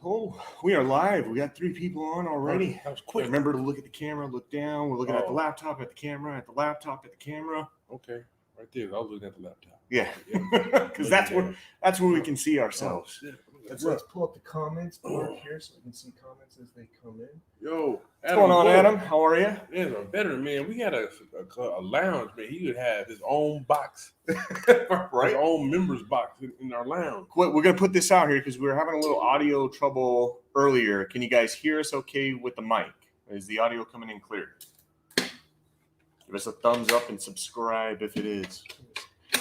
Oh, we are live. We got 3 people on already. That was quick. Remember to look at the camera, look down. We're looking at the laptop, at the camera, at the laptop, at the camera. Okay, right there. I was looking at the laptop. Yeah, because that's where we can see ourselves. Oh, Let's pull up the comments bar here so we can see comments as they come in. Yo, what's going on, Adam? How are you? Yeah, better, man. We got a lounge, man. He would have his own box, Right? his own members box in our lounge. We're going to put this out here because we were having a little audio trouble earlier. Can you guys hear us okay with the mic? Is the audio coming in clear? Give us a thumbs up and subscribe if it is.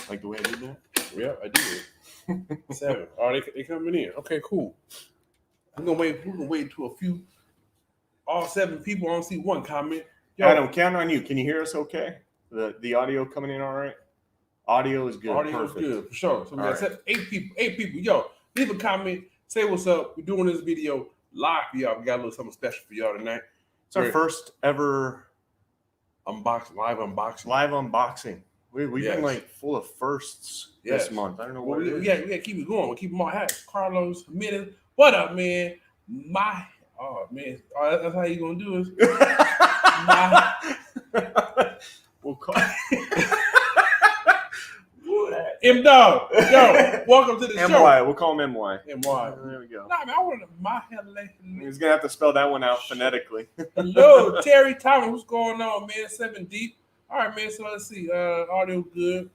Like the way I did that? Yeah, I did. 7. All right, they coming in. Okay, cool. We're gonna wait until a few. All 7 people. I don't see one comment. Yo, Adam, count on you. Can you hear us okay? The audio coming in all right? Audio is good. Audio is good for sure. So we got 8 people. 8 people. Yo, leave a comment. Say what's up. We're doing this video live for y'all. We got a little something special for y'all tonight. It's our first ever live unboxing. Live unboxing. We've been like full of firsts this month. I don't know what it is. We got to keep it going. We'll keep them all happy. Carlos, minute. What up, man? That's how you gonna do it. We'll call M Dog. Yo, welcome to the show. MY. We'll call him MY. MY. There we go. Nah, man, I wanted my He's gonna have to spell that one out phonetically. Hello, Terry Thomas. What's going on, man? 7 deep. All right, man. So let's see. Audio good.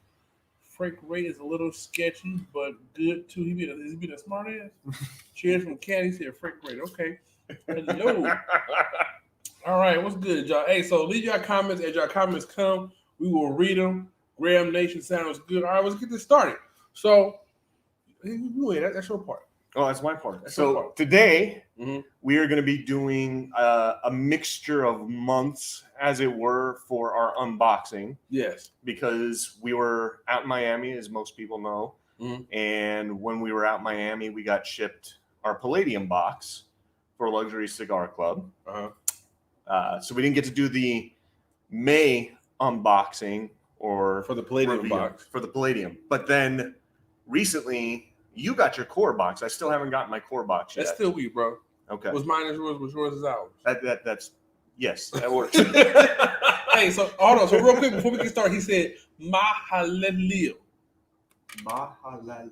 Freight rate is a little sketchy, but good too. He be a smart ass. Cheers from Cat. He said freight rate. Okay. Hello. All right. What's good, y'all? Hey, so leave your comments. As your comments come, we will read them. Graham Nation sounds good. All right, let's get this started. So, that's your part. Oh, that's my part. So today we are going to be doing a mixture of months, as it were, for our unboxing. Yes. Because we were out in Miami, as most people know. And when we were out in Miami, we got shipped our Palladium box for Luxury Cigar Club. So we didn't get to do the May unboxing or for the Palladium box. For the Palladium. But then recently, you got your core box. I still haven't gotten my core box yet. That's still we, bro. Okay. Was mine is yours, was yours is ours. That's yes, that works. Hey, so hold on. So real quick before we get started, he said Mahalalil. Mahalalil.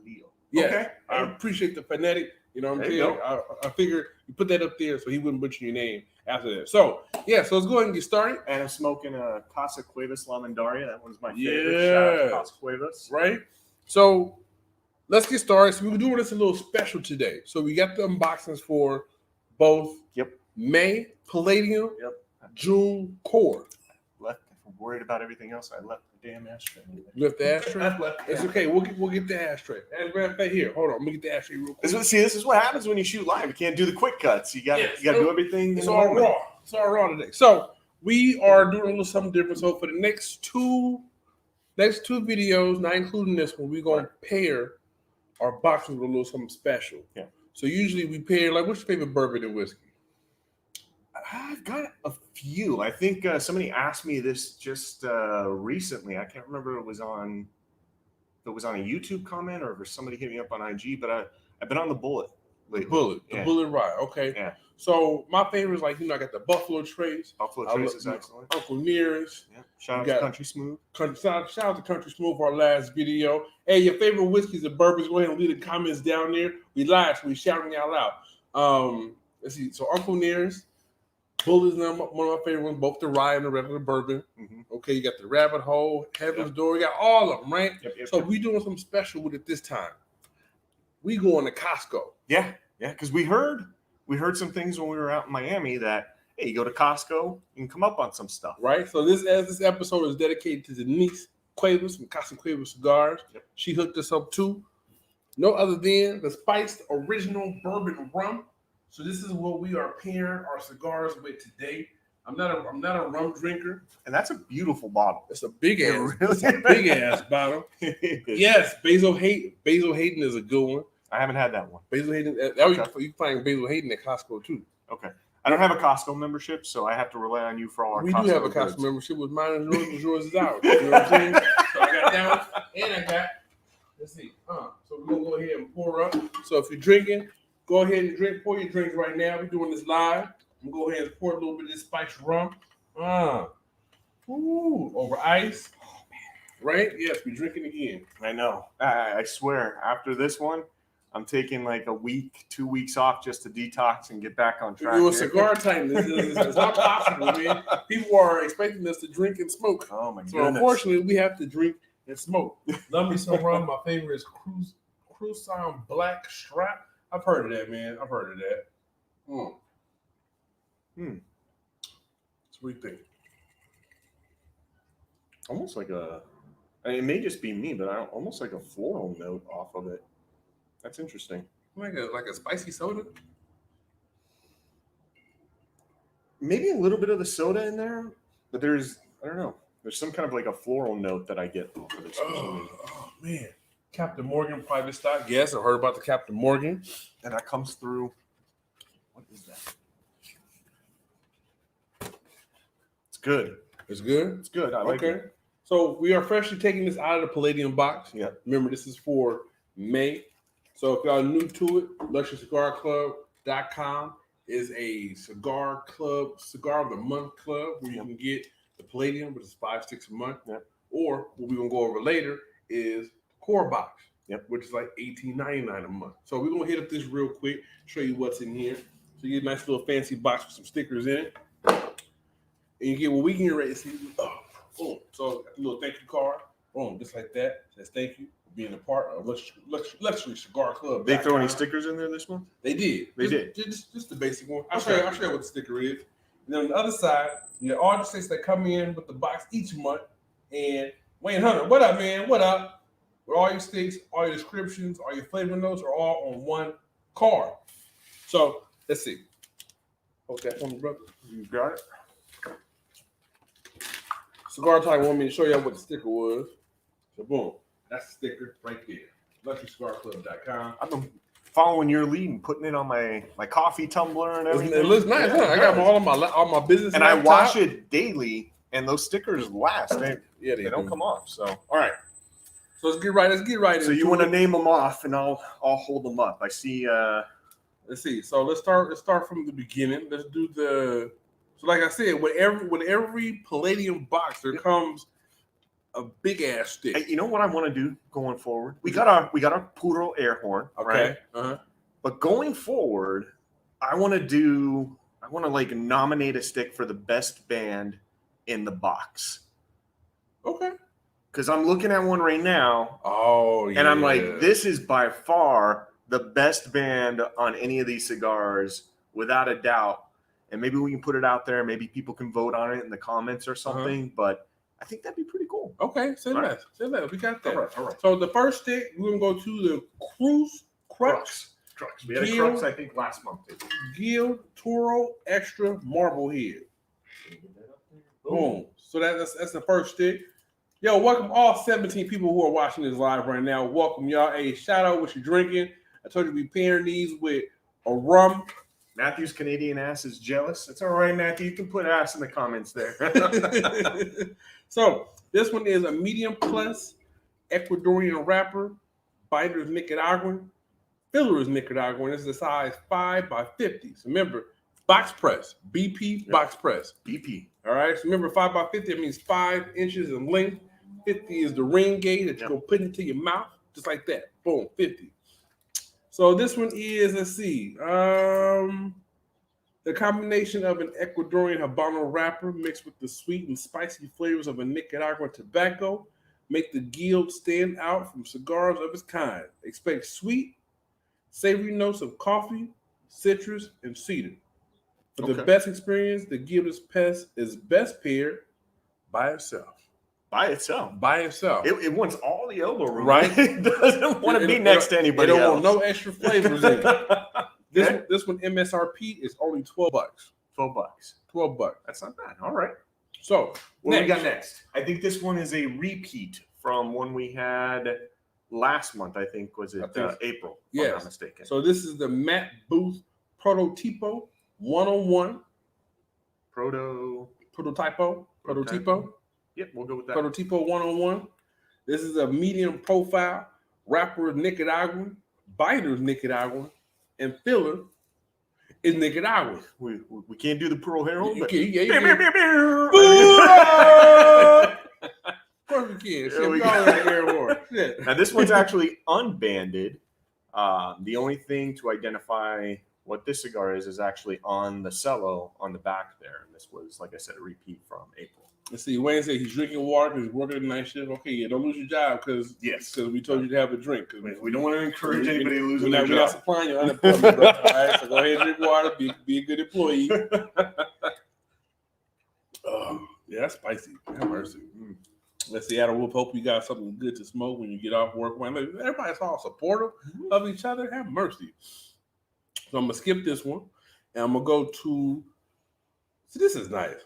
Yeah. Okay. I appreciate the phonetic. You know what I'm saying? I figured you put that up there so he wouldn't butcher your name after that. So yeah, so let's go ahead and get started. And I'm smoking a Casa Cuevas La Mandaria. That one's my favorite. Shout out to Casa Cuevas. Right. So let's get started. So we're doing this a little special today. So we got the unboxings for both May Palladium, June Core. I'm worried about everything else. I left the damn ashtray. You left the ashtray? It's okay. We'll get the ashtray. Here. Hold on. Let me get the ashtray real quick. This is what happens when you shoot live. You can't do the quick cuts. You got to do everything. It's all raw. It's all raw today. So we are doing a little something different. So for the next two videos, not including this one, we're going to pair our boxes with a little something special. Yeah. So usually we pair, like, what's your favorite bourbon and whiskey? I've got a few. I think somebody asked me this just recently. I can't remember if it was on a YouTube comment or if somebody hit me up on IG, but I've been on the Bullet lately. The Bullet Rye. Okay. Yeah. So my favorite is I got the Buffalo Trace. Buffalo Trace is excellent. Uncle Nearest. Yeah. Shout out to Country Smooth. Shout out to Country Smooth for our last video. Hey, your favorite whiskeys and bourbons, go ahead and leave the comments down there. We live, so we shouting y'all out. Let's see. So Uncle Nearest, Bullet is one of my favorite ones, both the rye and the regular bourbon. Okay, you got the Rabbit Hole, Heaven's Door, you got all of them, right? So we doing something special with it this time. We going to Costco. Yeah, because we heard some things when we were out in Miami that, hey, you go to Costco, you can come up on some stuff. Right. So this episode is dedicated to Denise Cuevas from Casa Cuevas Cigars. She hooked us up too. No other than the spiced original bourbon rum. So this is what we are pairing our cigars with today. I'm not a rum drinker. And that's a beautiful bottle. It's a big ass bottle. Yes, Basil Hayden is a good one. I haven't had that one. Basil Hayden. You can find Basil Hayden at Costco too. Okay. I don't have a Costco membership, so I have to rely on you for all our Costco. We do have a Costco membership. With mine and yours, yours is ours. You know what I'm saying? So I got that one, and I got. Let's see. So we're gonna go ahead and pour up. So if you're drinking, Go ahead and pour your drinks right now. We're doing this live. I'm gonna go ahead and pour a little bit of this spiced rum. Over ice. Right? Yes, we're drinking again. I know. I swear, after this one, I'm taking like a week, 2 weeks off just to detox and get back on track. You're a cigar time. It's not possible, man. People are expecting us to drink and smoke. Oh my goodness. So unfortunately, we have to drink and smoke. Love me some rum. My favorite is Cruzan Black Strap. I've heard of that, man. I've heard of that. What do you think? Almost like it may just be me, but almost like a floral note off of it. That's interesting. Like a spicy soda? Maybe a little bit of the soda in there, but I don't know. There's some kind of like a floral note that I get off of this. Oh man. Captain Morgan private stock. Yes, I heard about the Captain Morgan. And that comes through. What is that? It's good. It's good? It's good. I like it. So we are freshly taking this out of the Palladium box. Yeah. Remember, this is for May. So if y'all new to it, LuxuryCigarClub.com is a cigar club, cigar of the month club where you can get the Palladium, which is $5-6 a month. Yep. Or what we're gonna go over later is Core Box, which is like $18.99 a month. So we're gonna hit up this real quick, show you what's in here. So you get a nice little fancy box with some stickers in it. And you get what we can ready to see. Boom. So a little thank you card. Boom, just like that. Says thank you for being a part of Luxury Cigar Club. They throw any stickers in there this month? They did. They did. Just the basic one. I'll show you what the sticker is. And then on the other side, you have all the sticks that come in with the box each month. And Wayne Hunter, what up, man? What up? With all your sticks, all your descriptions, all your flavor notes are all on one card. So let's see. Hold that for me, brother. You got it. Cigar Time wanted me to show y'all what the sticker was. So boom, that's the sticker right there. LuxuryCigarClub.com. I've been following your lead and putting it on my coffee tumbler and everything. It looks nice, huh? I got all my business. And I wash it daily, and those stickers last. They don't come off. So all right. So let's get right. So you want to name them off, and I'll hold them up. I see. Let's see. So let's start from the beginning. Let's do the. So like I said, with every Palladium box, there comes a big ass stick. Hey, you know what I want to do going forward? We got our Puro air horn, okay, right? But going forward, I want to like nominate a stick for the best band in the box. Okay. Because I'm looking at one right now. Oh, yeah. And I'm like, this is by far the best band on any of these cigars, without a doubt. And maybe we can put it out there. Maybe people can vote on it in the comments or something. But I think that'd be pretty cool. Okay, say less. We got that. All right. So the first stick, we're going to go to the Crux. We had a Crux, I think, last month. Guild Toro Extra Marblehead. Boom. So that's the first stick. Yo, welcome all 17 people who are watching this live right now. Welcome, y'all. Hey, shout out what you're drinking. I told you we pairing these with a rum. Matthew's Canadian ass is jealous. It's all right, Matthew. You can put ass in the comments there. So this one is a medium plus Ecuadorian wrapper. Biter is Nicaraguan. Filler is Nicaraguan. This is a size 5 by 50. So remember, box press. BP box press. BP. All right. So remember, 5 by 50, it means 5 inches in length. 50 is the ring gauge that you're going to put into your mouth. Just like that. Boom. 50. So this one is, let's see, the combination of an Ecuadorian Habano wrapper mixed with the sweet and spicy flavors of a Nicaraguan tobacco make the Guild stand out from cigars of its kind. Expect sweet, savory notes of coffee, citrus, and cedar. For the best experience, the Guild is best paired by itself. By itself. It wants all the elbow room, right? It doesn't want to be next to anybody else. It don't want no extra flavors in it. This one MSRP is only $12. $12. That's not bad. All right. So what we got next? I think this one is a repeat from one we had last month. I think was it April? If I'm not mistaken. So this is the Matt Booth Prototypo 101. Prototypo. Yep, we'll go with that. Prototypo 101. This is a medium profile. Wrapper is Nicaraguan. Biter is Nicaraguan. and filler is Nicaragua. We can't do the Pearl Herald. You But... can. Yeah, of course we can. Shit, we all in the air war. Now this one's actually unbanded. The only thing to identify what this cigar is actually on the cello on the back there. And this was, like I said, a repeat from April. Let's see. Wayne said he's drinking water because he's working the night shift. Okay, yeah, don't lose your job because we told you to have a drink. We don't want to encourage anybody to lose their job. We're not supplying your unemployment, bro. All right, so go ahead and drink water. Be a good employee. Yeah, that's spicy. Have mercy. Let's see, Adam, we'll hope you got something good to smoke when you get off work. Everybody's all supportive of each other. Have mercy. So I'm going to skip this one. And I'm going to go to... See, this is nice.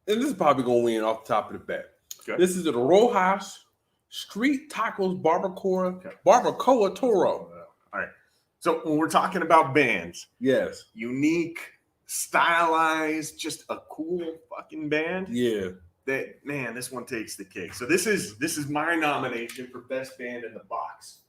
And this is probably going to win off the top of the bat. Okay. This is the Rojas Street Tacos Barbacoa Toro. All right. So when we're talking about bands, yes, unique, stylized, just a cool fucking band. Yeah. This one takes the cake. So this is my nomination for best band in the box.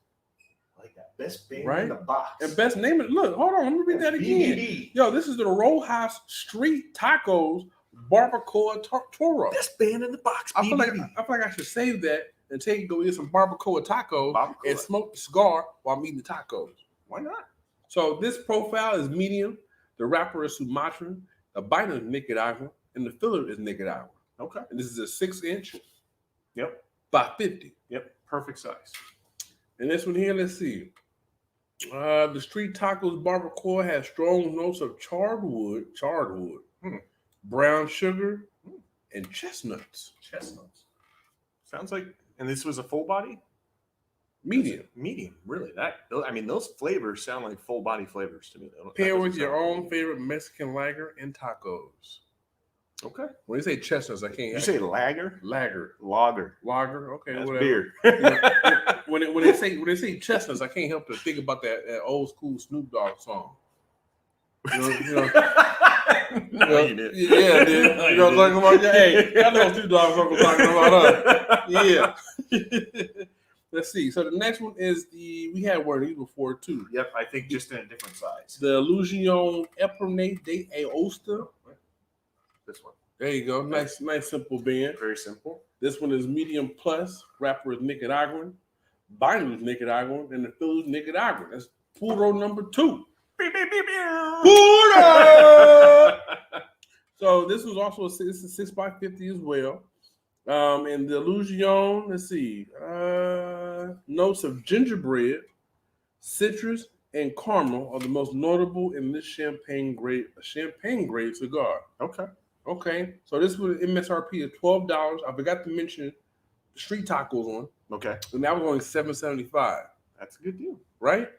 I like that. Best band in the box. And best name it. Look, hold on, let me read that again. BBB. Yo, this is the Rojas Street Tacos Barbacoa Toro. Best band in the box. I feel like I should save that and take you go get some barbacoa tacos and smoke the cigar while I'm eating the tacos. Why not? So this profile is medium. The wrapper is Sumatran. The binder is Nicaragua, and the filler is Nicaragua. Okay. And this is a 6-inch. Yep. By 50. Yep. Perfect size. And this one here, let's see. The Street Tacos Barbacoa has strong notes of charred wood, brown sugar, and chestnuts. Sounds like, and this was a full body? Medium, really. Those flavors sound like full body flavors to me. Pair with your own favorite Mexican lager and tacos. Okay. When you say chestnuts, I can't. Did you say lager? Lager. Okay, that's whatever. Beer. Yeah. When they say chestnuts, I can't help but think about that old school Snoop Dogg song. You know, you did. Yeah, dude. You know what I'm talking about? Hey, I know Snoop Dogg song I'm talking about. Yeah. Let's see. So the next one is we had one of these before too. Yep, I think just in a different size. The Illusion Epernate de Aosta. This one. There you go. Nice, simple band. Very simple. This one is medium plus. Wrapper is Nicaraguan. Binder is Nicaraguan. And the filler is Nicaraguan. That's Puro number 2. Puro! So this was also a 6x50 as well. And the Illusion, let's see. Notes of gingerbread, citrus, and caramel are the most notable in this champagne grade cigar. Okay. So this was MSRP of $12. I forgot to mention the street tacos on. Okay. And that was only $7.75. That's a good deal. Right?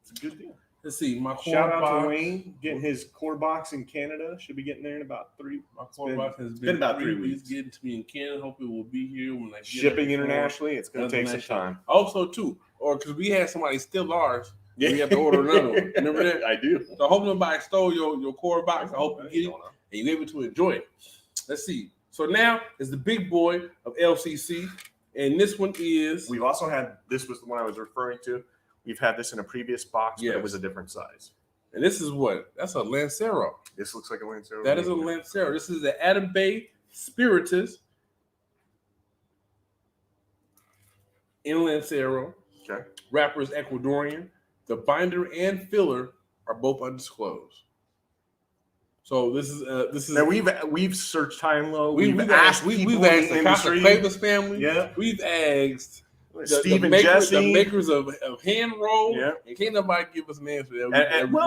It's a good deal. Let's see. My shout out to Wayne getting his core box in Canada. Should be getting there in about 3 weeks. My core box has been about 3 weeks. Getting to me in Canada. Hope it will be here when I get shipping internationally. It's going to take some time. Also, too, or because we had somebody steal ours. Yeah. We have to order another one. Remember that? I do. So I hope nobody stole your core box. I hope you get it and you're able to enjoy it. Let's see. So now is the big boy of LCC, and this one is. We've also had, this was the one I was referring to. We've had this in a previous box, but it was a different size. And this is what? That's a Lancero. This looks like a Lancero. That is a Lancero. This is the Adam Bay Spiritus in Lancero. Okay. Wrapper is Ecuadorian. The binder and filler are both undisclosed. So this is. Now we've searched high and low. We've asked the Cuevas family. Yeah. We've asked Steve and Jesse, the makers of hand roll. Yeah. And can't nobody give us an answer.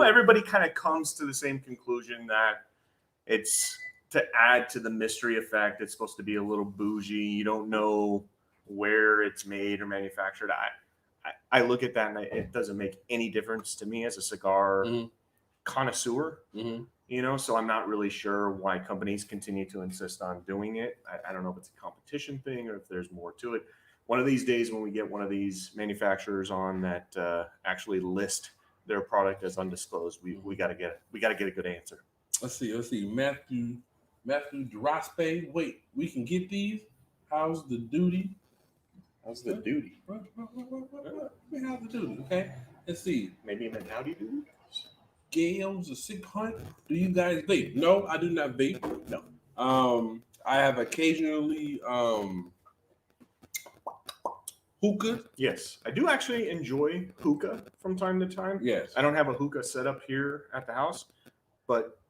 Everybody kind of comes to the same conclusion that it's to add to the mystery effect. It's supposed to be a little bougie. You don't know where it's made or manufactured. I look at that and it doesn't make any difference to me as a cigar connoisseur. So I'm not really sure why companies continue to insist on doing it. I don't know if it's a competition thing or if there's more to it. One of these days when we get one of these manufacturers on that actually list their product as undisclosed, we got to get a good answer. Let's see. Matthew Draspe. Wait, we can get these? How's the duty? How's the duty? How's the duty? Okay. Let's see. Maybe even howdy do. Gales, a sick hunt. Do you guys vape? No, I do not vape. No. I have occasionally hookah. Yes, I do actually enjoy hookah from time to time. Yes. I don't have a hookah set up here at the house, but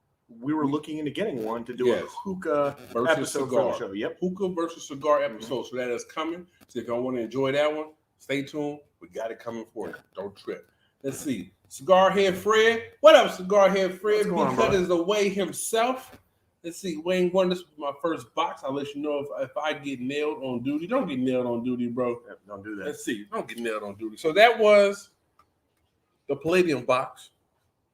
we were looking into getting one to do a hookah versus episode cigar. for the show. Yep. Hookah versus cigar episode. So that is coming. So if y'all want to enjoy that one, stay tuned. We got it coming for you. Don't trip. Let's see. Cigar Head Fred. What up, Cigar Head Fred? Because is away himself. Let's see. Wayne One, this was my first box. I'll let you know if I get nailed on duty. Don't get nailed on duty, bro. Yep, don't do that. Let's see. Don't get nailed on duty. So that was the Palladium box.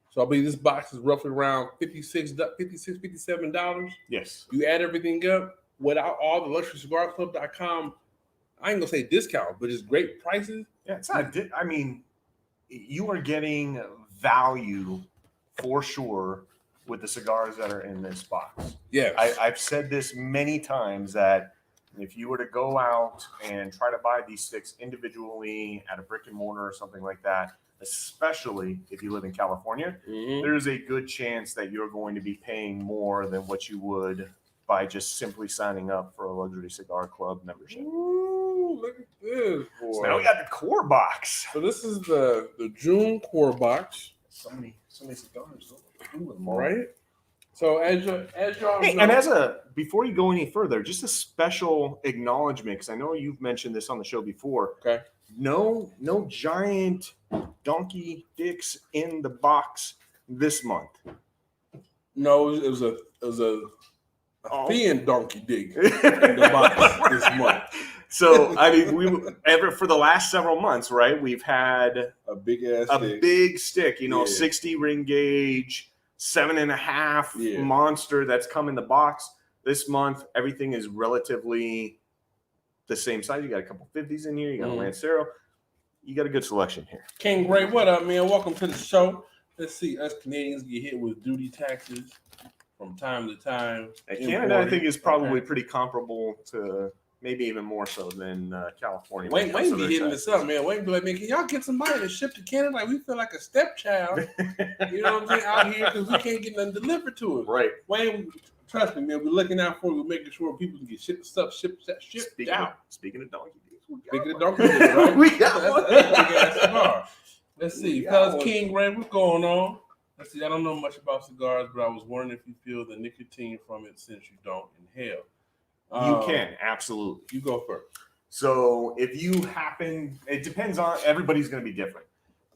So I believe this box is roughly around $56, $57. Yes. You add everything up without all the luxurycigarclub.com. I ain't gonna say discount, but it's great prices. Yeah, it's not. I mean, you are getting value for sure with the cigars that are in this box. Yeah, I've said this many times that if you were to go out and try to buy these sticks individually at a brick and mortar or something like that, especially if you live in California, there's a good chance that you're going to be paying more than what you would by just simply signing up for a luxury cigar club membership. Ooh, look at this, boy. So now we got the core box. So this is the June core box. So many cigars. Right. So as y'all know, and before you go any further, just a special acknowledgement, because I know you've mentioned this on the show before. Okay. No giant donkey dicks in the box this month. No, it was a thin donkey dick in the box this month. So I mean, for the last several months, right? We've had a big stick, 60 ring gauge, 7.5 monster that's come in the box. This month, everything is relatively the same size. You got a couple 50s in here. You got a Lancero. You got a good selection here. King Gray, what up, man? Welcome to the show. Let's see, us Canadians get hit with duty taxes from time to time. And Canada, I think, is probably pretty comparable to maybe even more so than California. Wayne be hitting this up, man. Wayne be like, man, can y'all get somebody to ship to Canada? Like, we feel like a stepchild. You know what I'm saying? Out here because we can't get nothing delivered to us. Right. Wayne, trust me, man. We're looking out for you. We're making sure people can get shipped out. Speaking of donkey dicks, right? We got one. That's a big ass cigar. Let's see. Fellas, King Ray, what's going on? Let's see. I don't know much about cigars, but I was wondering if you feel the nicotine from it since you don't inhale. You can, absolutely. You go first. So if you happen, it depends on, everybody's going to be different.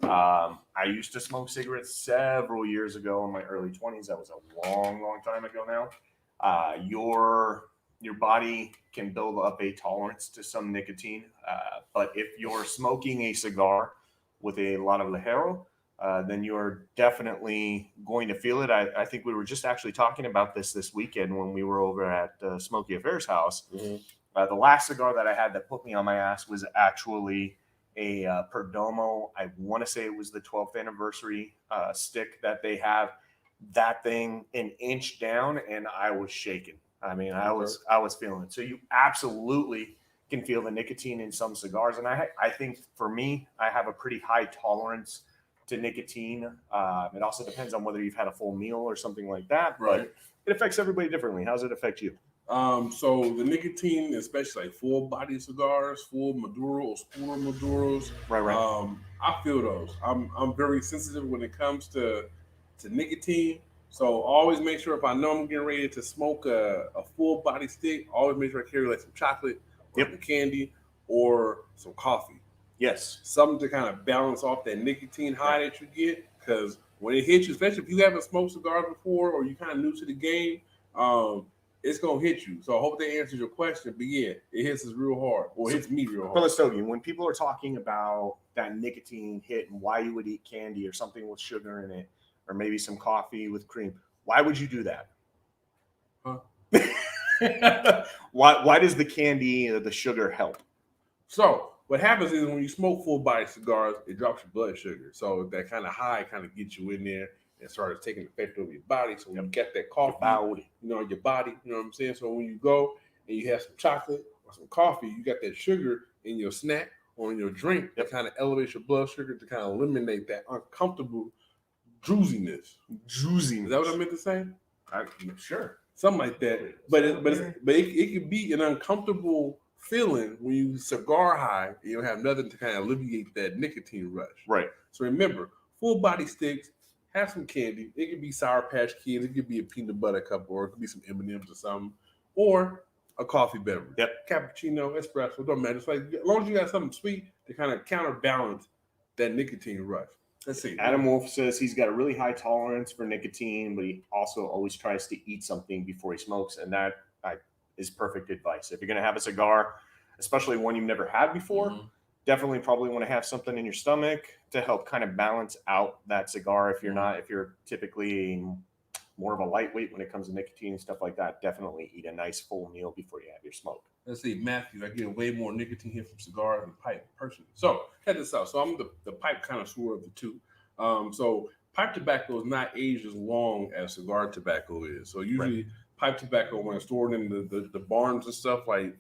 I used to smoke cigarettes several years ago in my early 20s. That was a long time ago now. Your body can build up a tolerance to some nicotine. But if you're smoking a cigar with a lot of Ligero, then you're definitely going to feel it. I think we were just actually talking about this weekend when we were over at Smokey Affair's house. The last cigar that I had that put me on my ass was actually a Perdomo. I want to say it was the 12th anniversary stick that they have. That thing an inch down, and I was shaking. I mean, I was feeling it. So you absolutely can feel the nicotine in some cigars, and I think for me, I have a pretty high tolerance to nicotine. It also depends on whether you've had a full meal or something like that. Right. But it affects everybody differently. How does it affect you? So the nicotine, especially like full body cigars, full Maduro, Oscuro Maduros. Right. I feel those. I'm very sensitive when it comes to nicotine. So always make sure if I know I'm getting ready to smoke a full body stick, always make sure I carry like some chocolate, or some candy, or some coffee. Yes. Something to kind of balance off that nicotine high that you get. Because when it hits you, especially if you haven't smoked cigars before or you're kind of new to the game, it's going to hit you. So I hope that answers your question. But yeah, it hits us real hard. Or it hits me real hard. Well, Stogie, when people are talking about that nicotine hit and why you would eat candy or something with sugar in it, or maybe some coffee with cream, why would you do that? Huh? Why does the candy or the sugar help? So what happens is when you smoke full body cigars, it drops your blood sugar. So that kind of high kind of gets you in there and starts taking effect over your body. So when you get that coffee, your body, you know what I'm saying? So when you go and you have some chocolate or some coffee, you got that sugar in your snack on your drink that kind of elevates your blood sugar to kind of eliminate that uncomfortable drooziness. Is that what I meant to say? Sure. Something like that. But it could be an uncomfortable feeling when you cigar high, you don't have nothing to kind of alleviate that nicotine rush. Right. So remember, full body sticks, have some candy. It could be Sour Patch Kids, it could be a peanut butter cup, or it could be some M&Ms or something, or a coffee beverage. Yep. Cappuccino, espresso, don't matter. It's like as long as you got something sweet to kind of counterbalance that nicotine rush. Let's see. Adam Wolf says he's got a really high tolerance for nicotine, but he also always tries to eat something before he smokes, and that is perfect advice. If you're going to have a cigar, especially one you've never had before, definitely probably want to have something in your stomach to help kind of balance out that cigar. If you're typically more of a lightweight when it comes to nicotine and stuff like that, definitely eat a nice full meal before you have your smoke. Let's see, Matthew, I get way more nicotine here from cigars than pipe, personally. So, check this out. So, I'm the pipe connoisseur of the two. So, pipe tobacco is not aged as long as cigar tobacco is. So, usually pipe tobacco, when it's stored in the barns and stuff, like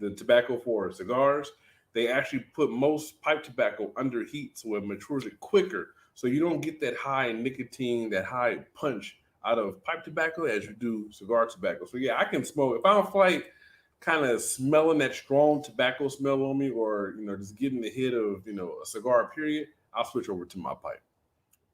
the tobacco for cigars, they actually put most pipe tobacco under heat so it matures it quicker. So, you don't get that high nicotine, that high punch out of pipe tobacco as you do cigar tobacco. So, yeah, I can smoke. If I don't feel like kind of smelling that strong tobacco smell on me, or just getting the hit of a cigar period, I'll switch over to my pipe.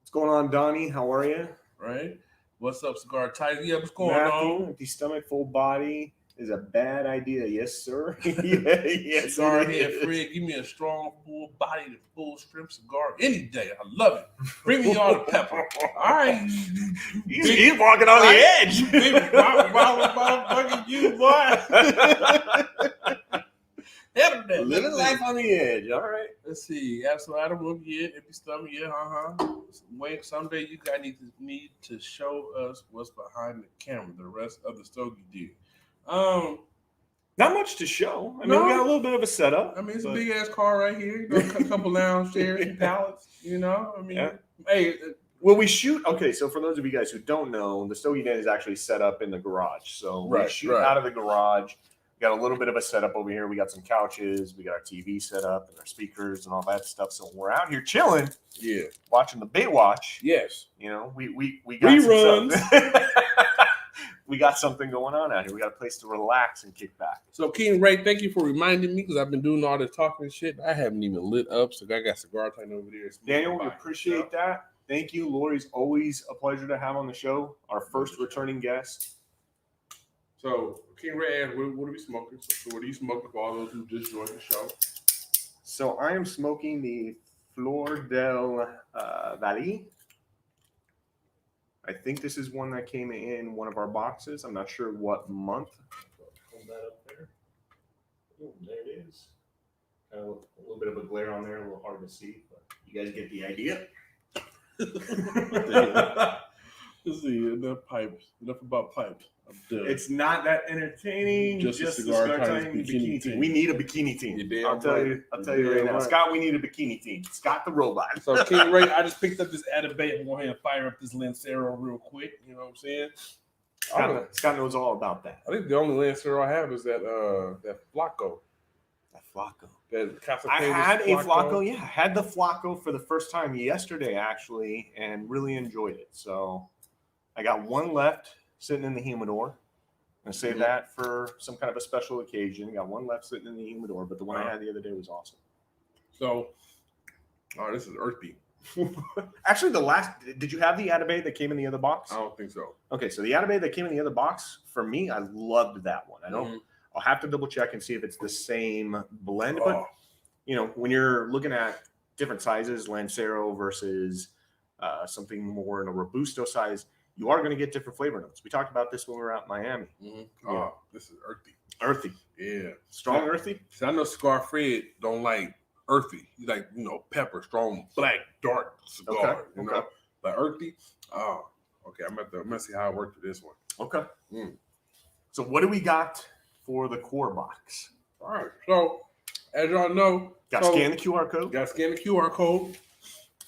What's going on, Donnie? How are you? Right. What's up, Cigar Tight? Yeah, what's going Matthew, on? Empty stomach, full body is a bad idea. Yes, sir. Yes, cigar head Fred, give me a strong, full body, full strip cigar any day. I love it. Bring me all the pepper. All right. He's walking on the edge. You big motherfucking you, boy. Living life on the edge. All right. Let's see. So Adam will get empty stomach. Yeah, Wait, someday you guys need to show us what's behind the camera. The rest of the stogie did. Not much to show. I mean, we got a little bit of a setup. I mean, it's a big ass car right here. A couple lounge chairs and pallets. Hey. Well, we shoot. Okay, so for those of you guys who don't know, the Stogie Den is actually set up in the garage. So we shoot out of the garage. We got a little bit of a setup over here. We got some couches. We got our TV set up and our speakers and all that stuff. So we're out here chilling. Yeah. Watching the Baywatch. Yes. We got reruns. We got something going on out here. We got a place to relax and kick back. So, King Ray, thank you for reminding me, because I've been doing all the talking and shit. I haven't even lit up, so I got Cigar Time over there. Daniel, we appreciate that. Thank you. Lori's always a pleasure to have on the show. Our first returning guest. So, King Ray asked, what are we smoking? So, what are you smoking for all those who just joined the show? So, I am smoking the Flor del Valle. I think this is one that came in one of our boxes. I'm not sure what month. Hold that up there. Oh, there it is. Kind of a little bit of a glare on there, a little hard to see, but you guys get the idea. Let's see, enough pipes. Enough about pipes. It's not that entertaining. Just a cigar time bikini team. We need a bikini team. I'll tell you right now. Scott, we need a bikini team. Scott the robot. So King Ray, I just picked up this Atabay. I'm going ahead and fire up this Lancero real quick. You know what I'm saying? Scott knows all about that. I think the only Lancero I have is that Flacco. That Flacco. I had a Flacco. Yeah, I had the Flacco for the first time yesterday, actually, and really enjoyed it. So I got one left sitting in the humidor. I'm going to save that for some kind of a special occasion. Got one left sitting in the humidor, but the one I had the other day was awesome. So, this is earthy. Actually, did you have the Atabay that came in the other box? I don't think so. Okay, so the Atabay that came in the other box, for me, I loved that one. I don't. I'll have to double check and see if it's the same blend. But, when you're looking at different sizes, Lancero versus something more in a Robusto size, you are going to get different flavor notes. We talked about this when we were out in Miami. Oh, this is earthy. Earthy. Yeah. Strong earthy? See, I know Cigar Fred don't like earthy. He like, pepper, strong, black, dark cigar. Okay. But earthy, okay. I'm gonna see how I work with this one. Okay. So what do we got for the core box? All right. So as y'all know, got to scan the QR code. Got to scan the QR code,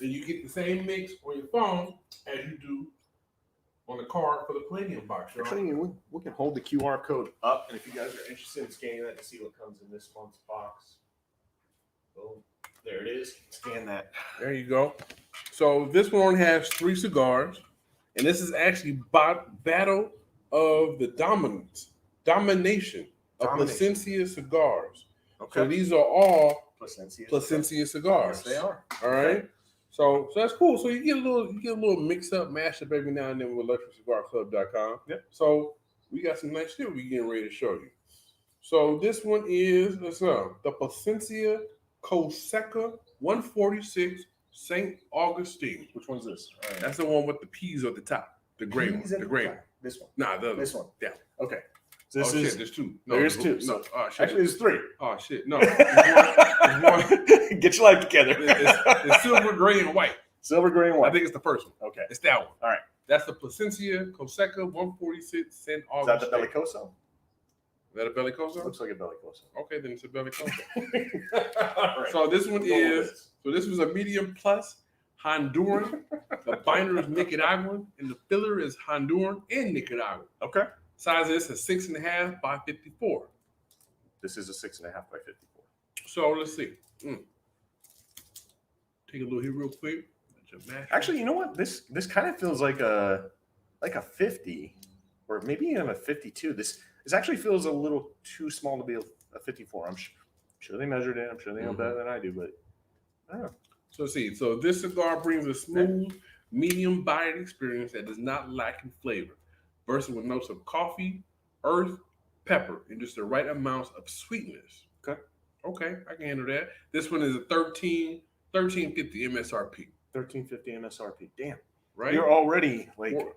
and you get the same mix on your phone as you do on the card for the Palladium box. Y'all. Actually, we can hold the QR code up, and if you guys are interested in scanning that to see what comes in this month's box. Oh, there it is. Scan that. There you go. So this one has 3 cigars, and this is actually Battle of the Domination of Plasencia cigars. Okay. So these are all Plasencia cigars. Yes, they are. All right. So that's cool. So you get a little mix up, mash up every now and then with electricigarclub.com. Yep. So we got some nice shit we're getting ready to show you. So this one is the Plasencia Coseca 146 St. Augustine. Which one's this? That's the one with the peas at the top. The gray one. The gray one. This one. Nah, this one. Yeah. Okay. So this is. Shit, there's 2. No, there's 2. No. Actually, there's 3. Oh shit. No. There's one. Get your life together. It's silver, gray, and white. Silver, gray, and white. I think it's the first one. Okay. It's that one. All right. That's the Plasencia Coseca 146 St. Augustine. Is that the Bellicoso? Is that a Bellicoso? Looks like a Bellicoso. Okay, then it's a Bellicoso. All right. So this one this was a medium plus Honduran. The binder is Nicaraguan, and the filler is Honduran and Nicaraguan. Okay. Size of this is 6.5 by 54. This is a 6.5 by 54. So let's see. Take a little here real quick. Actually, you know what? This kind of feels like a 50, or maybe even a 52. This actually feels a little too small to be a 54. I'm sure they measured it. I'm sure they know better than I do, but I don't know. So let's see. So this cigar brings a smooth, medium-bodied experience that does not lack in flavor, bursting with notes of coffee, earth, pepper, and just the right amounts of sweetness. Okay, I can handle that. This one is a $13.50 MSRP. $13.50 MSRP. Damn. Right? You're already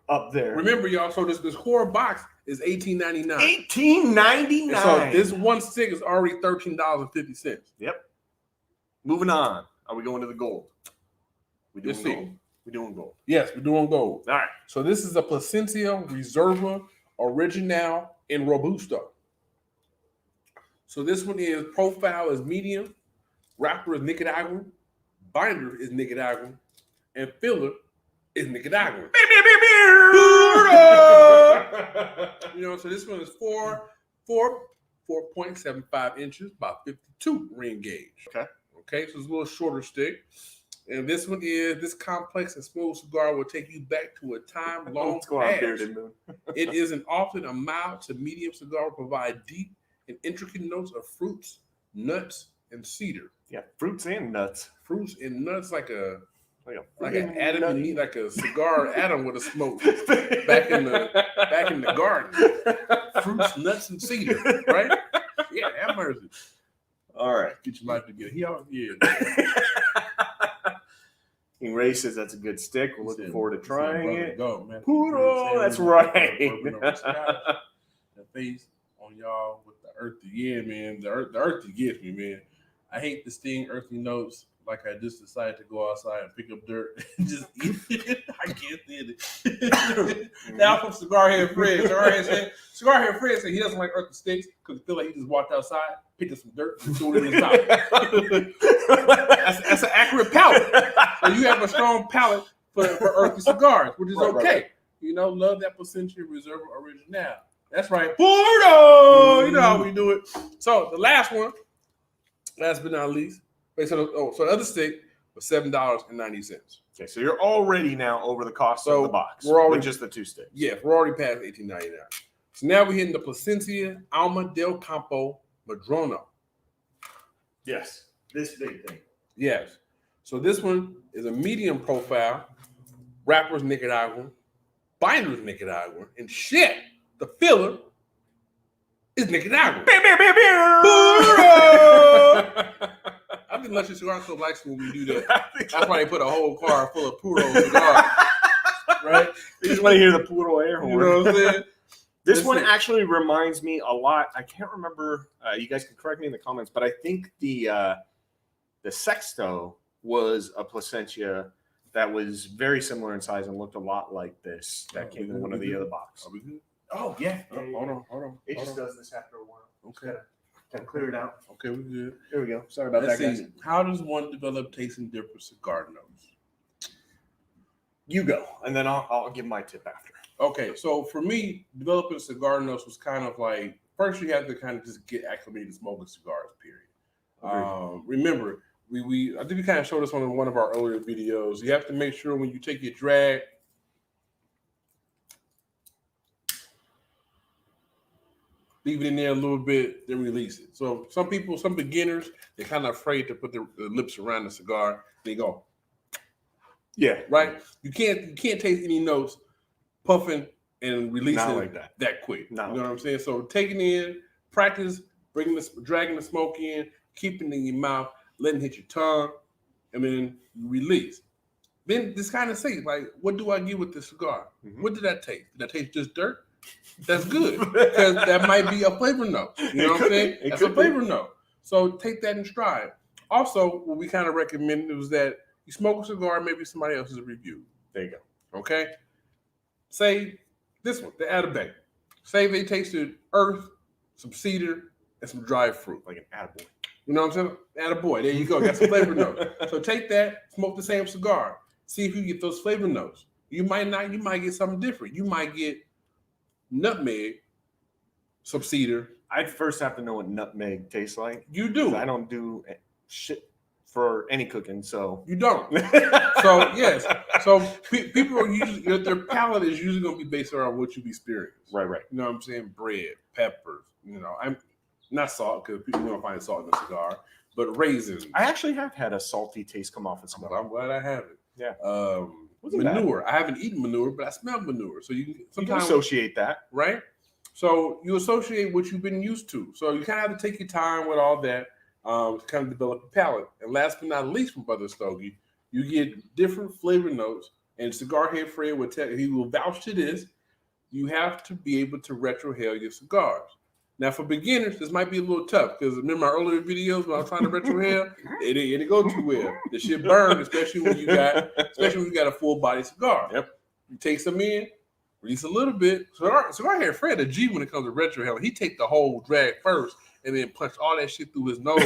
up there. Remember, y'all, so this core box is $18.99. $18.99. So this one stick is already $13.50. Yep. Moving on. Are we going to the gold? We doing Let's see. gold? We're doing gold. Yes, we're doing gold. All right. So this is a Plasencia Reserva Original and Robusto. So this one is profile is medium, wrapper is Nicaraguan, binder is Nicaraguan, and filler is Nicaraguan. So this one is 4.75 inches by 52 ring gauge. Okay, so it's a little shorter stick. And this one is this complex and smooth cigar will take you back to a time long past. It is often a mild to medium cigar, will provide deep and intricate notes of fruits, nuts, and cedar. Yeah, fruits and nuts. Fruits and nuts like an Adam and Eve, like a cigar Adam would have smoked back in the garden. Fruits, nuts, and cedar, right? Yeah, have mercy. All right, get your life together. King Ray says that's a good stick. We're looking forward to trying it. Go, man. Poodle, that's right. The face on y'all with the earthy, man. The earthy gets me, man. I hate the sting earthy notes. Like I just decided to go outside and pick up dirt and just eat it. I can't stand it. Now from Cigar Head Fred. Cigar Head Fred said he doesn't like earthy sticks because he feel like he just walked outside, picked up some dirt, and threw it in his mouth. That's an accurate palate. So you have a strong palate for earthy cigars, which is okay. Right. Love that Plasencia Reserva Original. That's right. Porto! You know how we do it. So the last one, last but not least. Wait, so the other stick was $7.90. Okay, so you're already now over the cost of the box. We're already with just the 2 sticks. Yeah, we're already past $18.99. So now we're hitting the Plasencia Alma del Campo Madrono. Yes, this big thing. Yes. So this one is a medium profile. Wrapper's Nicaraguan, binder's Nicaraguan, and shit, the filler is Nicaraguan. I think Luxury Cigar Club likes when we do that. That's why they put a whole car full of puro cigars. Right? You just want to hear the puro air horn. You know what I'm saying? This one actually reminds me a lot. I can't remember. You guys can correct me in the comments, but I think the Sexto was a Plasencia that was very similar in size and looked a lot like this. That came in one of the other boxes. Are we good? Oh, yeah. Hold on. It just does this after a while. Okay. Gotta clear it out. Okay, we're good. There we go. Sorry about that, guys. How does one develop tasting different cigar notes? You go, and then I'll give my tip after. Okay, so for me, developing cigar notes was kind of like, first you have to kind of just get acclimated to smoking cigars, period. Remember, I think we kind of showed this on one of our earlier videos. You have to make sure when you take your drag, leave it in there a little bit, then release it. So some beginners, they're kind of afraid to put the lips around the cigar. They go, yeah, right. You can't taste any notes puffing and releasing like that quick. No. You know what I'm saying? So taking in, practice, dragging the smoke in, keeping it in your mouth, letting it hit your tongue, and then you release. Then just kind of say, like, what do I get with this cigar? Mm-hmm. What did that taste? Did that taste just dirt? That's good, because that might be a flavor note. You know what I'm saying? That's a flavor note. So take that in stride. Also, what we kind of recommended was that you smoke a cigar, maybe somebody else's review. There you go. Okay? Say this one, the Atabay. Say they tasted earth, some cedar, and some dried fruit. Like an attaboy. You know what I'm saying? Attaboy. There you go. Got some flavor notes. So take that, smoke the same cigar. See if you get those flavor notes. You might not. You might get something different. You might get nutmeg, some cedar. I'd first have to know what nutmeg tastes like. You do. I don't do shit for any cooking, so you don't. So yes. So people are usually, their palate is usually going to be based around what you've experienced. Right. You know what I'm saying? Bread, peppers. You know, I'm not salt, because people don't find salt in the cigar, but raisins. I actually have had a salty taste come off a cigar. I'm glad I have it. Yeah. Manure. Bad. I haven't eaten manure, but I smell manure. So you can associate that, right? So you associate what you've been used to. So you kind of have to take your time with all that to kind of develop a palate. And last but not least, from Brother Stogie, you get different flavor notes. And Cigar Head Fred will tell you, he will vouch to this. You have to be able to retrohale your cigars. Now, for beginners, this might be a little tough, because remember my earlier videos when I was trying to retrohale, it didn't go too well. The shit burned, especially when you got a full body cigar. Yep. You take some in, release a little bit. Cigar Head Fred, a G when it comes to retrohale, he take the whole drag first and then punch all that shit through his nose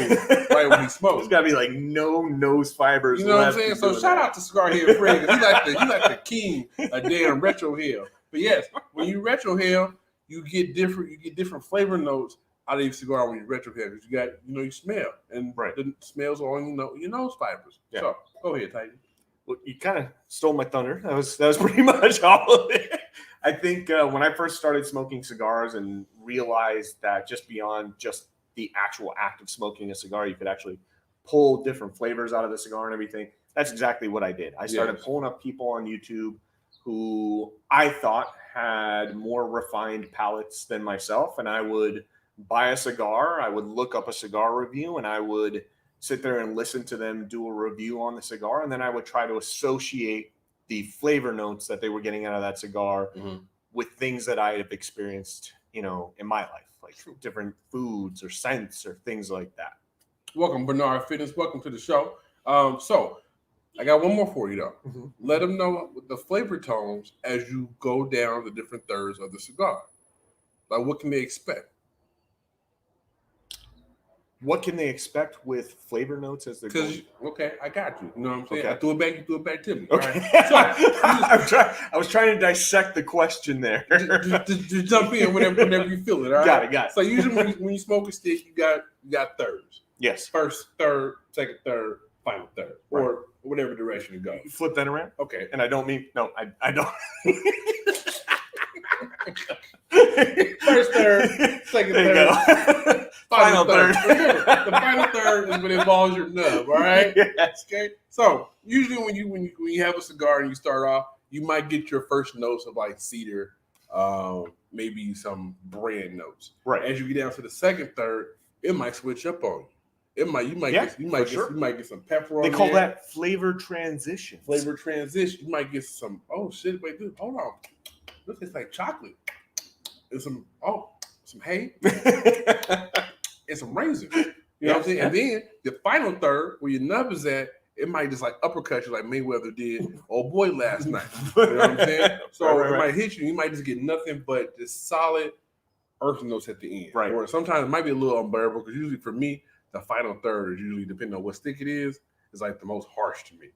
right when he smokes. There's got to be like no nose fibers. You know what I'm saying? So shout out to Cigar Head Fred, because he's like the king of damn retrohale. But yes, when you retrohale, you get different flavor notes out of your cigar when you retrohale, because you smell, and the smells are on your nose fibers. Yeah. So go ahead, Titan. Well, you kind of stole my thunder. That was pretty much all of it. I think when I first started smoking cigars and realized that just beyond just the actual act of smoking a cigar, you could actually pull different flavors out of the cigar and everything. That's exactly what I did. I started pulling up people on YouTube who I thought had more refined palates than myself, and I would buy a cigar, I would look up a cigar review, and I would sit there and listen to them do a review on the cigar, and then I would try to associate the flavor notes that they were getting out of that cigar with things that I have experienced, in my life, like different foods or scents or things like that. Welcome, Bernard Fitness. Welcome to the show. So I got one more for you, though. Mm-hmm. Let them know the flavor tones as you go down the different thirds of the cigar. Like, what can they expect? What can they expect with flavor notes as they're going? Okay, I got you. You know what I'm saying? Okay. I threw it back, you threw it back to me. Okay. Right? So, I was trying to dissect the question there. just jump in whenever you feel it, all right? Got it. So usually when you smoke a stick, you got thirds. Yes. First, third, second, third, final third. Right. Or whatever direction you go. You flip that around? Okay. And I don't mean, no, I don't. First third, second third, final third. Remember, the final third is when it involves your nub. All right. Yes. Okay. So usually when you have a cigar and you start off, you might get your first notes of like cedar, maybe some brand notes. Right. As you get down to the second third, it might switch up on you. You might get some pepper on there. They call that flavor transition. Flavor transition. You might get some. Oh shit! Wait, dude, hold on. This tastes like chocolate. And some hay. And some raisins. You know what I'm saying? Yeah. And then the final third, where your nub is at, it might just like uppercut you like Mayweather did old boy last night. You know what I'm saying? So it might hit you. You might just get nothing but just solid earth notes at the end. Right. Or sometimes it might be a little unbearable, because usually for me, the final third is usually, depending on what stick it is like the most harsh to me.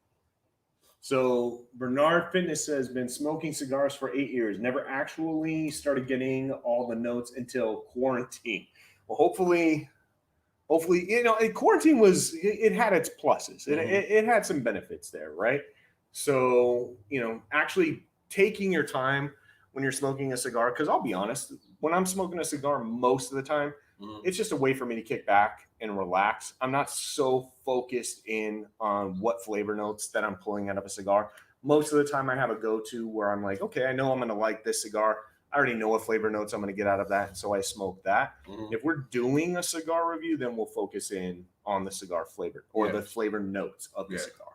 So Bernard Fitness has been smoking cigars for 8 years, never actually started getting all the notes until quarantine. Well, hopefully hopefully, quarantine it had its pluses. It had some benefits there, right? So, actually taking your time when you're smoking a cigar, because I'll be honest, when I'm smoking a cigar most of the time, it's just a way for me to kick back and relax. I'm not so focused in on what flavor notes that I'm pulling out of a cigar. Most of the time I have a go-to where I'm like, okay, I know I'm going to like this cigar. I already know what flavor notes I'm going to get out of that, so I smoke that. If we're doing a cigar review, then we'll focus in on the cigar flavor or the flavor notes of the cigar.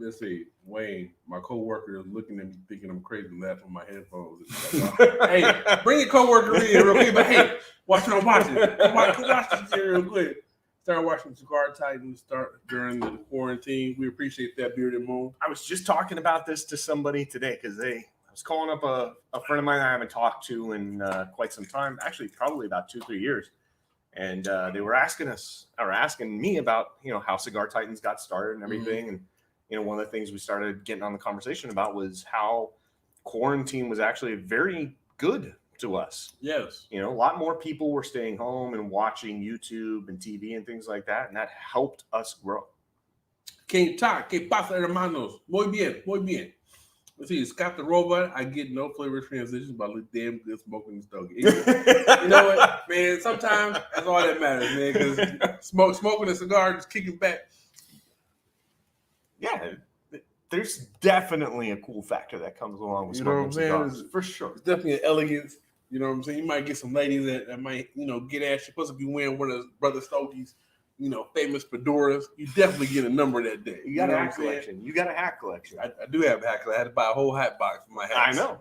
Let's see, Wayne, my coworker is looking at me thinking I'm crazy, laughing at my headphones. Hey, bring your coworker in real quick, but hey, watch this shit real quick. Start watching Cigar Titans during the quarantine. We appreciate that, Bearded Moon. I was just talking about this to somebody today because I was calling up a friend of mine I haven't talked to in quite some time, actually probably about 2-3 years. And they were asking me about, how Cigar Titans got started and everything. And, one of the things we started getting on the conversation about was how quarantine was actually very good to us. Yes. A lot more people were staying home and watching YouTube and TV and things like that. And that helped us grow. ¿Qué pasa, hermanos? Muy bien, muy bien. Let's see, Scott the Robot, I get no flavor transitions, but I look damn good smoking the stogie. You know what, man? Sometimes that's all that matters, man, because smoking a cigar, just kicking back. Yeah, there's definitely a cool factor that comes along with smoking cigars. For sure. It's definitely an elegance. You know what I'm saying? You might get some ladies that might, get at you. Supposed to be wearing one of Brother Stokie's, famous fedoras. You definitely get a number that day. You got a hat collection. You got a hat collection. I do have a hat collection. I had to buy a whole hat box for my hats. I know.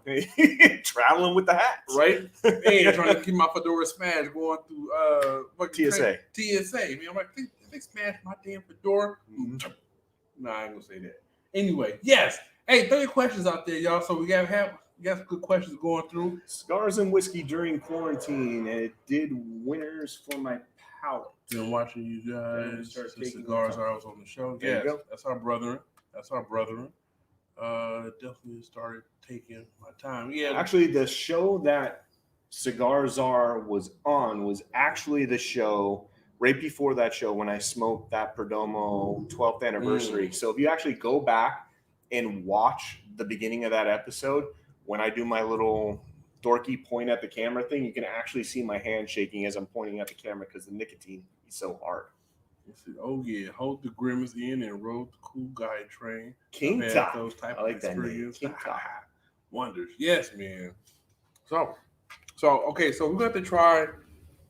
Traveling with the hats. Right? And trying to keep my fedora smashed going through TSA. TSA. Man, I'm like, they smashed my damn fedora. Mm-hmm. No, I ain't gonna say that. Anyway, yes. Hey, 30 questions out there, y'all. So we got some good questions going through. Cigars and whiskey during quarantine, and it did winners for my palate. Been watching you guys. The cigars I was on the show. There you go. That's our brethren. Definitely started taking my time. Yeah. Actually, the show that Cigar Czar was on was actually the show right before that show when I smoked that Perdomo 12th anniversary. So if you actually go back and watch the beginning of that episode, when I do my little dorky point at the camera thing, you can actually see my hand shaking as I'm pointing at the camera because the nicotine is so hard. Oh yeah, hold the grimace in and rode the cool guy train. King Top. Those type I like of that name. King Top. Wonders. Yes, man. So okay, so we're going to try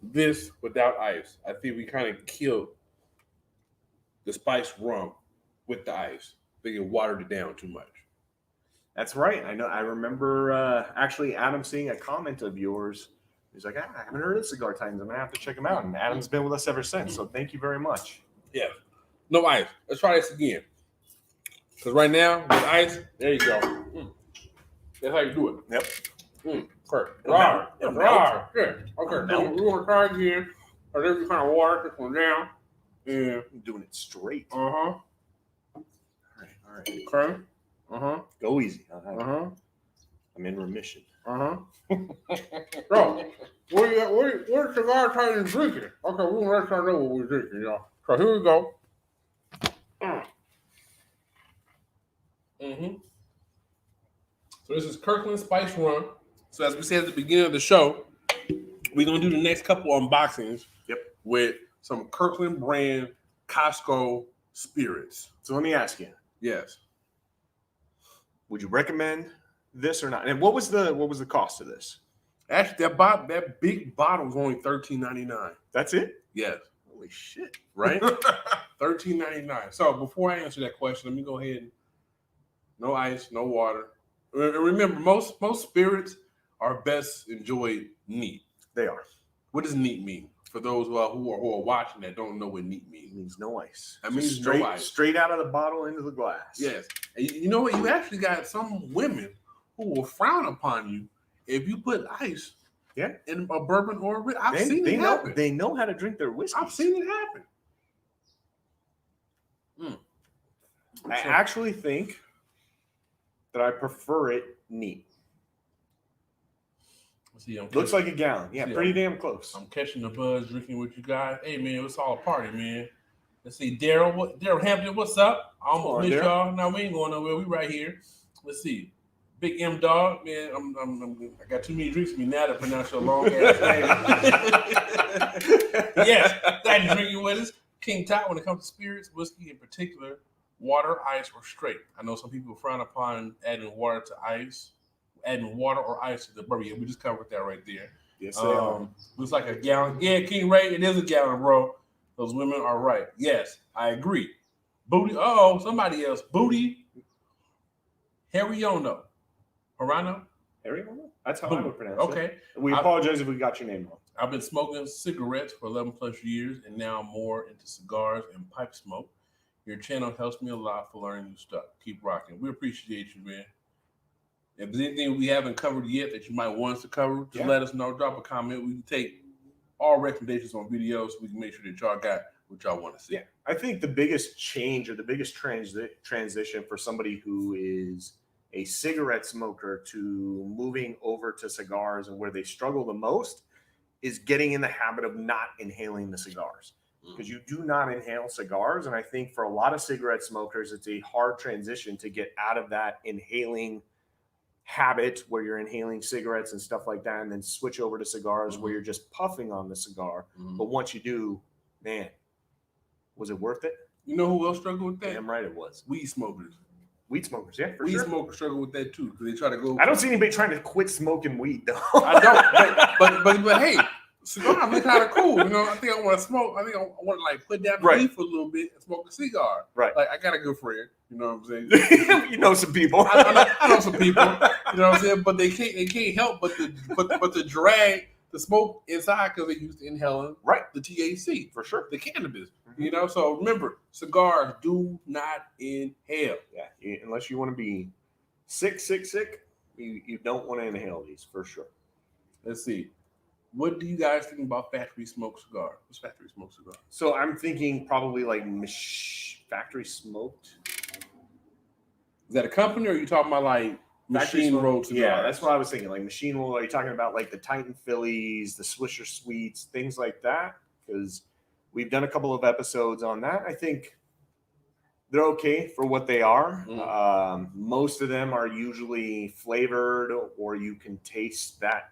this without ice. I think we kind of killed the spiced rum with the ice. I think it watered it down too much. That's right. I know. I remember actually Adam seeing a comment of yours. He's like, I haven't heard of Cigar Titans. I'm going to have to check them out. And Adam's been with us ever since. So thank you very much. Yeah. No ice. Let's try this again. Because right now, with ice, there you go. That's how you do it. Yep. Okay. Rawr. Good. Okay. So we're going to try again. Or then we kind of water this one down. And I'm doing it straight. All right. Okay. Go easy. I'm in remission. So, we're Cigar Titans drinking. Okay, we're going to let y'all know what we're drinking, y'all. So here we go. So this is Kirkland Spice Rum. So as we said at the beginning of the show, we're going to do the next couple unboxings with some Kirkland brand Costco spirits. So let me ask you. Yes. Would you recommend this or not? And what was the cost of this? Actually, that big bottle was only $13.99. That's it? Yes. Holy shit. Right? $13.99. So before I answer that question, let me go ahead and no ice, no water. And remember, most spirits are best enjoyed neat. They are. What does neat mean? For those who are watching that don't know what neat means. It means no ice. That means no ice. Straight out of the bottle into the glass. Yes. And you know what? You actually got some women who will frown upon you if you put ice in a bourbon or a whiskey. I've seen it happen. They know how to drink their whiskey. I've seen it happen. I actually think that I prefer it neat. See, looks like a gallon. Yeah, pretty damn close. I'm catching the buzz, drinking with you guys. Hey, man, it's all a party, man. Let's see, Daryl Hampton, what's up? I almost missed y'all. Now we ain't going nowhere. We right here. Let's see. Big M Dog, man. I got too many drinks for me now to pronounce your long ass name. Yes, glad you're drinking with us. King Tot, when it comes to spirits, whiskey in particular, water, ice, or straight. I know some people frown upon adding water to ice, adding water or ice to the bourbon. We just covered that right there. Yes, they are. Looks like a gallon. Yeah, King Ray, it is a gallon, bro. Those women are right. Yes, I agree. Booty. Oh, somebody else. Booty. Hariono. Harano? Hariono? That's how I would pronounce it. Okay. We apologize if we got your name wrong. I've been smoking cigarettes for 11 plus years, and now I'm more into cigars and pipe smoke. Your channel helps me a lot for learning new stuff. Keep rocking. We appreciate you, man. If there's anything we haven't covered yet that you might want us to cover, just let us know. Drop a comment. We can take all recommendations on videos so we can make sure that y'all got what y'all want to see. Yeah, I think the biggest change or the biggest transition for somebody who is a cigarette smoker to moving over to cigars and where they struggle the most is getting in the habit of not inhaling the cigars. Because you do not inhale cigars. And I think for a lot of cigarette smokers, it's a hard transition to get out of that inhaling habit where you're inhaling cigarettes and stuff like that, and then switch over to cigars where you're just puffing on the cigar. But once you do, man, was it worth it? You know who else struggled with that? Damn right it was. Weed smokers. Weed smokers, yeah, for weed sure. smokers struggle with that too because they try to go. I don't see anybody trying to quit smoking weed though. I don't, but hey, cigars look kind of cool. You know, I think I want to smoke. I think I want to like put down the weed for a little bit and smoke a cigar. Right. Like I got a good friend. You know what I'm saying? You know some people. I know some people. You know what I'm saying? But they can't help but to drag the smoke inside because they used to inhaling the THC for sure, the cannabis. You know, so remember, cigars do not inhale. Yeah, unless you want to be sick, you don't want to inhale these for sure. Let's see. What do you guys think about factory smoked cigar? What's factory smoked cigar? So I'm thinking probably like factory smoked. Is that a company or are you talking about like machine rolled cigars? Yeah, that's what I was thinking. Like machine rolled. Are you talking about like the Titan Phillies, the Swisher Sweets, things like that? Because we've done a couple of episodes on that. I think they're okay for what they are. Most of them are usually flavored, or you can taste that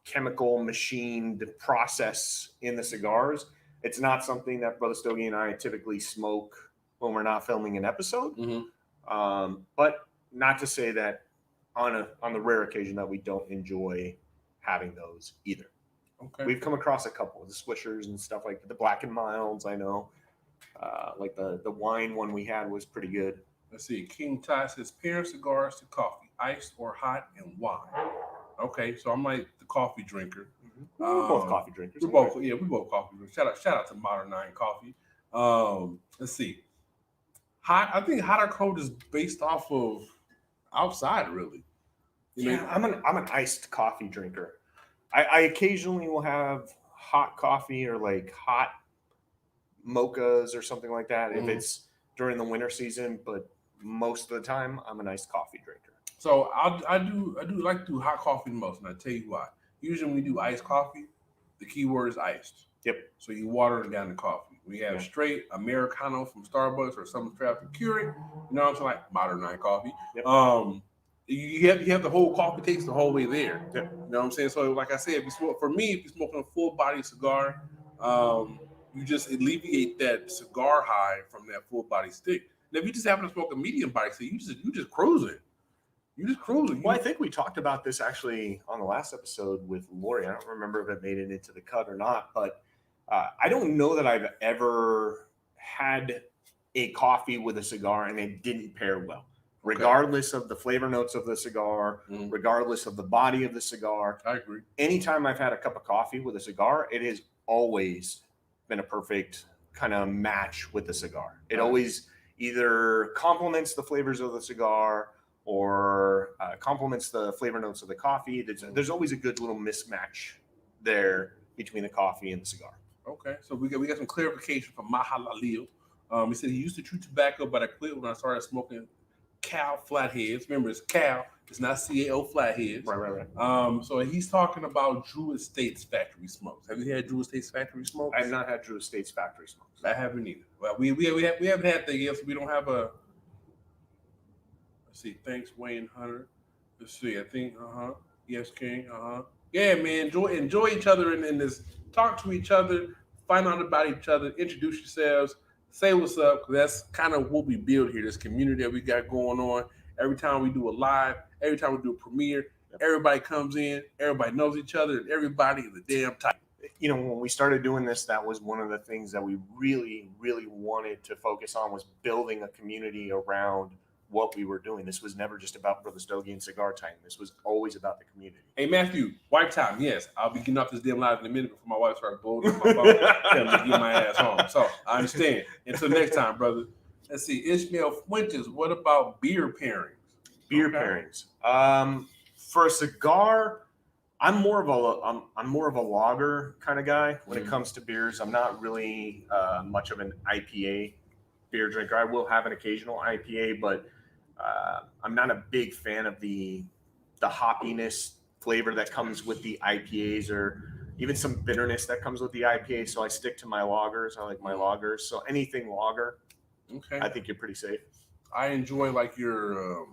chemical machined process in the cigars. It's not something that Brother Stogie and I typically smoke when we're not filming an episode. But not to say that on the rare occasion that we don't enjoy having those either. Okay. We've come across a couple of the Swishers and stuff like the Black and Milds. I know, like the wine one we had was pretty good. Let's see. King Ty says, pair cigars to coffee, iced or hot, and why? Okay, so I'm like the coffee drinker. We're both coffee drinkers. We both coffee drinkers. Shout out to Modern 9 Coffee. Let's see. Hot. I think hot or cold is based off of outside, really. You know, I'm an iced coffee drinker. I occasionally will have hot coffee or like hot mochas or something like that if it's during the winter season, but most of the time I'm an iced coffee drinker. So I do like to do hot coffee the most, and I tell you why. Usually when we do iced coffee, the key word is iced. Yep. So you water it down the coffee. We have straight Americano from Starbucks or something straight from Keurig. You know what I'm saying? Like Modern 9 Coffee. Yep. You have the whole coffee taste the whole way there. Yep. You know what I'm saying? So like I said, if you're smoking a full body cigar, you just alleviate that cigar high from that full body stick. And if you just happen to smoke a medium body stick, you just cruising. You're just cruising. Well, I think we talked about this actually on the last episode with Lori. I don't remember if it made it into the cut or not, but I don't know that I've ever had a coffee with a cigar and it didn't pair well. Regardless of the flavor notes of the cigar, regardless of the body of the cigar. I agree. Anytime I've had a cup of coffee with a cigar, it has always been a perfect kind of match with the cigar. It always either complements the flavors of the cigar or complements the flavor notes of the coffee. There's always a good little mismatch there between the coffee and the cigar. Okay, so we got some clarification from Mahalalil. He said he used to chew tobacco, but I quit when I started smoking Cal flatheads. Remember, it's Cal It's not CAO Flatheads. Right. So he's talking about Drew Estates Factory Smokes. Have you had Drew Estates Factory Smokes? I have not had Drew Estates Factory Smokes. I haven't either. Well, we haven't had that yet, so we don't have a. Let's see. Thanks, Wayne Hunter. Let's see. I think. Yes, King. Yeah, man. Enjoy each other in this. Talk to each other. Find out about each other. Introduce yourselves. Say what's up. That's kind of what we build here. This community that we got going on. Every time we do a live, every time we do a premiere, everybody comes in. Everybody knows each other, and everybody is a damn tight. You know, when we started doing this, that was one of the things that we really, really wanted to focus on, was building a community around what we were doing. This was never just about Brother Stogie and Cigar Time. This was always about the community. Hey, Matthew, wife time. Yes, I'll be getting off this damn live in a minute before my wife starts blowing up my phone. Tell me to get my ass home. So I understand. Until next time, brother. Let's see. Ishmael Fuentes, what about beer pairings? Beer pairings. For a cigar, I'm more of a lager kind of guy when it comes to beers. I'm not really much of an IPA beer drinker. I will have an occasional IPA, but I'm not a big fan of the hoppiness flavor that comes with the IPAs, or even some bitterness that comes with the IPA. So I stick to my lagers. I like my lagers. So anything lager, okay, I think you're pretty safe. I enjoy like your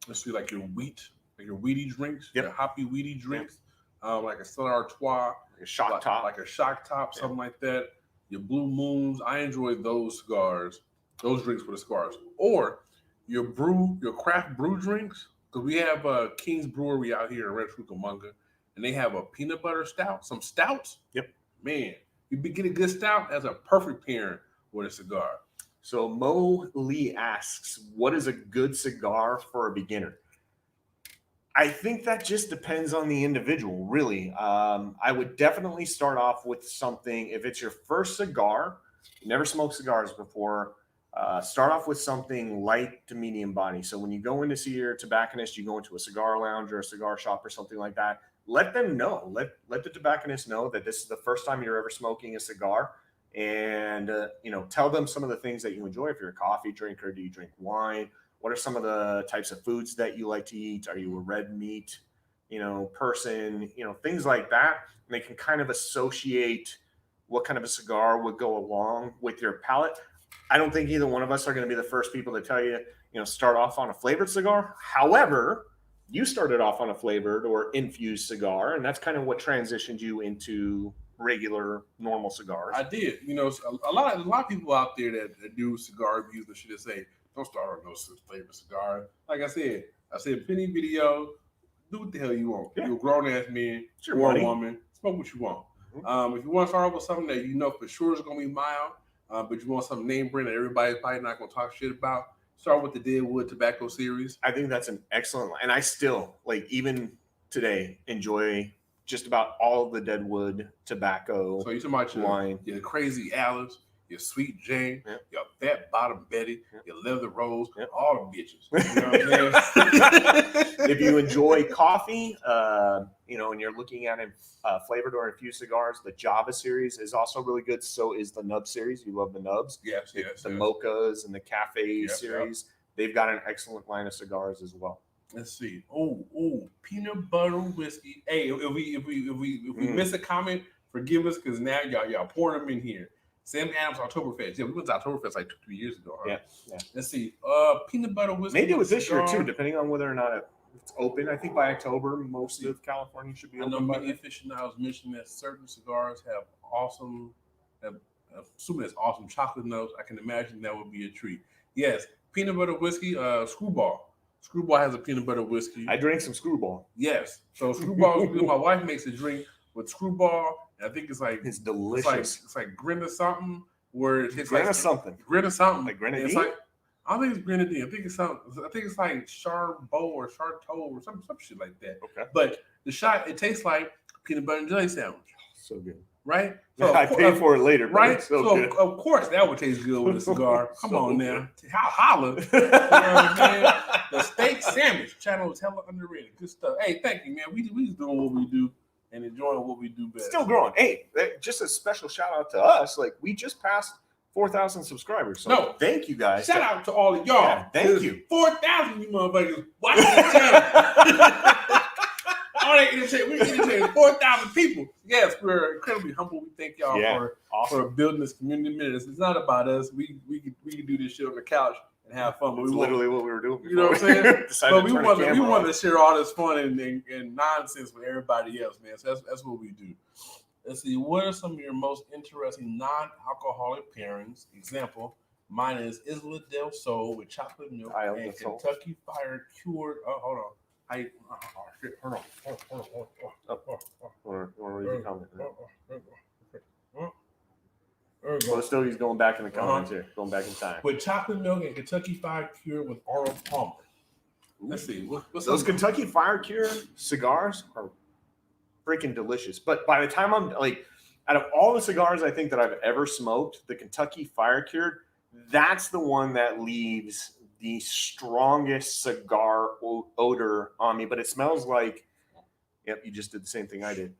like your wheaty drinks, your hoppy wheaty drinks, like a Stella Artois, like a shock top, something like that. Your Blue Moons, I enjoy those cigars, those drinks for the cigars, or your craft brew drinks. Because we have King's Brewery out here in Rancho Cucamonga, and they have a peanut butter stout, some stouts. Yep, man, you get a good stout, that's a perfect pairing with a cigar. So Mo Lee asks, what is a good cigar for a beginner? I think that just depends on the individual, really. I would definitely start off with something, if it's your first cigar, you never smoked cigars before, start off with something light to medium body. So when you go in to see your tobacconist, you go into a cigar lounge or a cigar shop or something like that, let them know, let the tobacconist know that this is the first time you're ever smoking a cigar. And, tell them some of the things that you enjoy. If you're a coffee drinker, do you drink wine? What are some of the types of foods that you like to eat? Are you a red meat, person, things like that. And they can kind of associate what kind of a cigar would go along with your palate. I don't think either one of us are going to be the first people to tell you, start off on a flavored cigar. However, you started off on a flavored or infused cigar, and that's kind of what transitioned you into regular, normal cigars. I did. A lot of people out there that do cigar reviews and shit that say, don't start on no flavored cigar. Like I said, penny video, do what the hell you want. Yeah. You're a grown-ass man or a woman. Smoke what you want. Mm-hmm. If you want to start with something that you know for sure is going to be mild, but you want some name brand that everybody's probably not going to talk shit about, start with the Deadwood Tobacco series. I think that's an excellent, and I still, even today, enjoy just about all of the Deadwood Tobacco. So you're talking about wine. Your Crazy Alice, your Sweet Jane, your Fat Bottom Betty, your Leather Rose, all the bitches. You know what I'm saying? If you enjoy coffee, and you're looking at flavored or infused cigars, the Java series is also really good. So is the Nub series. You love the Nubs. Yes. The Mochas and the Cafe series. Yep. They've got an excellent line of cigars as well. Let's see. Oh, peanut butter whiskey. Hey, if we miss a comment, forgive us, because now y'all pouring them in here. Sam Adams Oktoberfest. Yeah, we went to Oktoberfest like 2-3 years ago. Huh? Yeah. Let's see. Peanut butter whiskey. They do it this year too, depending on whether or not it's open. I think by October, most of California should be open. I know many aficionados mentioned that certain cigars have assuming it's awesome chocolate notes. I can imagine that would be a treat. Yes, peanut butter whiskey. Screwball. Screwball has a peanut butter whiskey. I drank some Screwball. Yes. So Screwball is good. My wife makes a drink with Screwball. I think it's delicious. It's like Grin or something, where it tastes Grin like or something. Grin or something. Like grenadine. It's like, I don't think it's grenadine. I think it's something. I think it's like Charbot or Charteau or some shit like that. Okay. But the shot, it tastes like peanut butter and jelly sandwich. So good. Right? So I paid for it later. Right? So good. Of course that would taste good with a cigar. Come on now. Holla. You know what I'm saying? The steak sandwich channel is hella underrated. Good stuff. Hey, thank you, man. We just doing what we do and enjoying what we do best. Still growing. Hey, just a special shout out to us. We just passed 4,000 subscribers. So No. thank you guys. Shout out to all of y'all. Yeah, thank you. 4,000 you motherfuckers watching the channel. All that entertainment, we entertaining 4,000 people. Yes, we're incredibly humble. We thank y'all for building this community minutes. It's not about us. We can do this shit on the couch and have fun. But It's literally what we were doing. You know what I'm saying? But we want to to share all this fun and nonsense with everybody else, man. So that's what we do. Let's see. What are some of your most interesting non-alcoholic pairings? Example: mine is Isla del Sol with chocolate milk and Kentucky Fire cured. Oh, hold on. Shit. Hold on. Well, still, he's going back in the comments here. Going back in time. With chocolate milk and Kentucky Fire cured with Arnold Palmer. Let's see. What's those Kentucky Fire Cure cigars are freaking delicious. But by the time I'm like, out of all the cigars I think that I've ever smoked, the Kentucky Fire Cured, that's the one that leaves the strongest cigar odor on me. But it smells like, yep, you just did the same thing I did.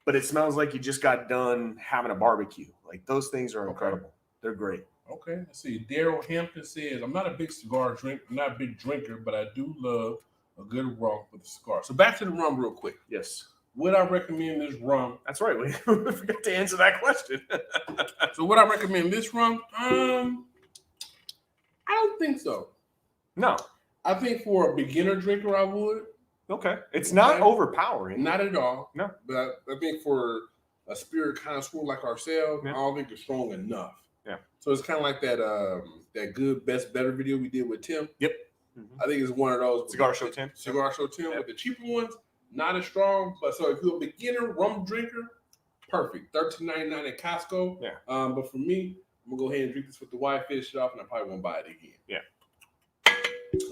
But it smells like you just got done having a barbecue. Like, those things are incredible. They're great. Okay, let's see. Daryl Hampton says, I'm not a big cigar drinker, I'm not a big drinker, but I do love a good rum with a cigar. So back to the rum real quick. Yes. Would I recommend this rum? That's right. We forgot to answer that question. So would I recommend this rum? I don't think so. No. I think for a beginner drinker, I would. Okay. It's not overpowering. Not at all. No. But I think for a spirit connoisseur like ourselves, I don't think it's strong enough. Yeah. So it's kind of like that that good, best, better video we did with Tim. Yep. I think it's one of those. Cigar Show Tim. With the cheaper ones, not as strong. But so if you're a beginner rum drinker, perfect. $13.99 at Costco. Yeah. But for me, I'm going to go ahead and drink this with the wife, finish it off, and I probably won't buy it again. Yeah.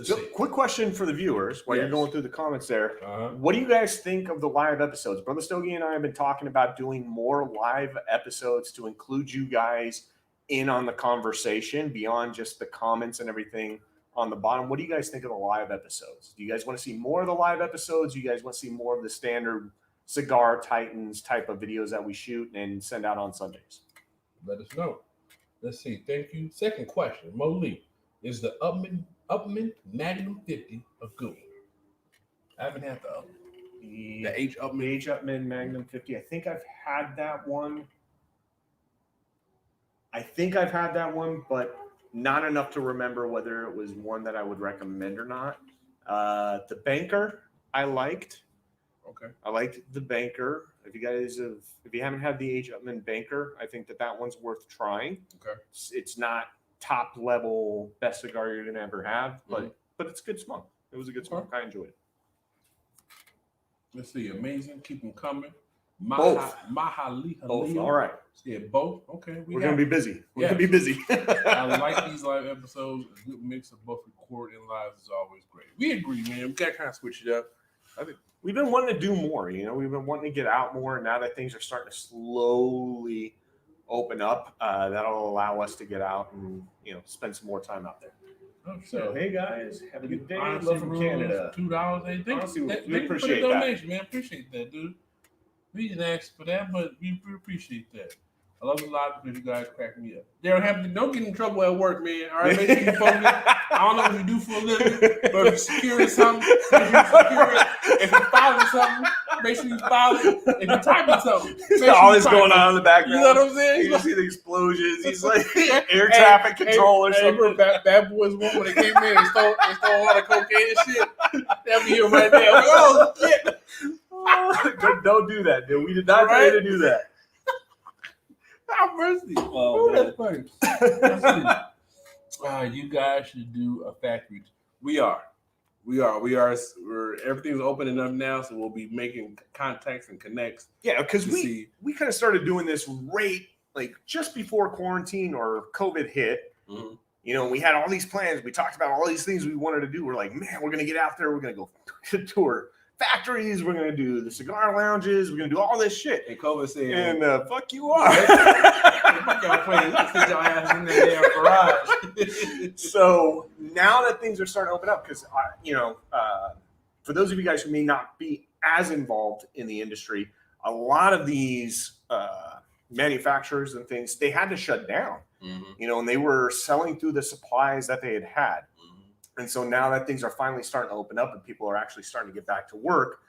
So, quick question for the viewers while you're going through the comments there. What do you guys think of the live episodes? Brother Stogie and I have been talking about doing more live episodes to include you guys in on the conversation beyond just the comments and everything on the bottom. What do you guys think of the live episodes? Do you guys want to see more of the live episodes? Do you guys want to see more of the standard Cigar Titans type of videos that we shoot and send out on Sundays? Let us know. Let's see. Thank you. Second question. Mo Lee, is the Upman Magnum 50 a good one? I haven't had the Upman. The H Upman Magnum 50. I think I've had that one. But not enough to remember whether it was one that I would recommend or not. The Banker, I liked. Okay. I liked the Banker. If you haven't had the H Upman Banker, I think that one's worth trying. Okay. It's not top level best cigar you're gonna ever have, but it's good smoke. It was a good smoke. I enjoyed it. Let's see. Amazing. Keep them coming. Both. Both. All right. Yeah, both. Okay. We're gonna be busy. We're gonna be busy. I like these live episodes. A good mix of both record and live is always great. We agree, man. We gotta kind of switch it up. I think we've been wanting to do more. We've been wanting to get out more. And now that things are starting to slowly open up, that'll allow us to get out and spend some more time out there. So hey guys, have a good day. Love from Canada. $2. Thank you. We appreciate that. Donation, man. Appreciate that, dude. We didn't ask for that, but we appreciate that. I love you a lot because you guys crack me up. Don't get in trouble at work, man. All right, make sure you focus. I don't know what you do for a living, but if you're securing something, if you're filing something, make sure you file it. If you're typing something, all this going on in the background. You know what I'm saying? You see the explosions. He's like air traffic control or something. Remember Bad Boys 1 when they came in and stole a lot of cocaine and shit? That'd be here right there. Oh, shit. Don't do that, dude. We did not try to do that. Have mercy. Oh, that's funny. You guys should do a factory. We are. Everything's opening up now, so we'll be making contacts and connects. Yeah, because we kind of started doing this right like just before quarantine or COVID hit. Mm-hmm. We had all these plans. We talked about all these things we wanted to do. We're like, man, we're gonna get out there. We're gonna go tour factories, we're gonna do the cigar lounges, we're gonna do all this shit. And COVID said, and fuck you are. Fuck y'all playing. Sit your ass in the damn garage. So now that things are starting to open up, because for those of you guys who may not be as involved in the industry, a lot of these manufacturers and things, they had to shut down. And they were selling through the supplies that they had. And so now that things are finally starting to open up and people are actually starting to get back to work,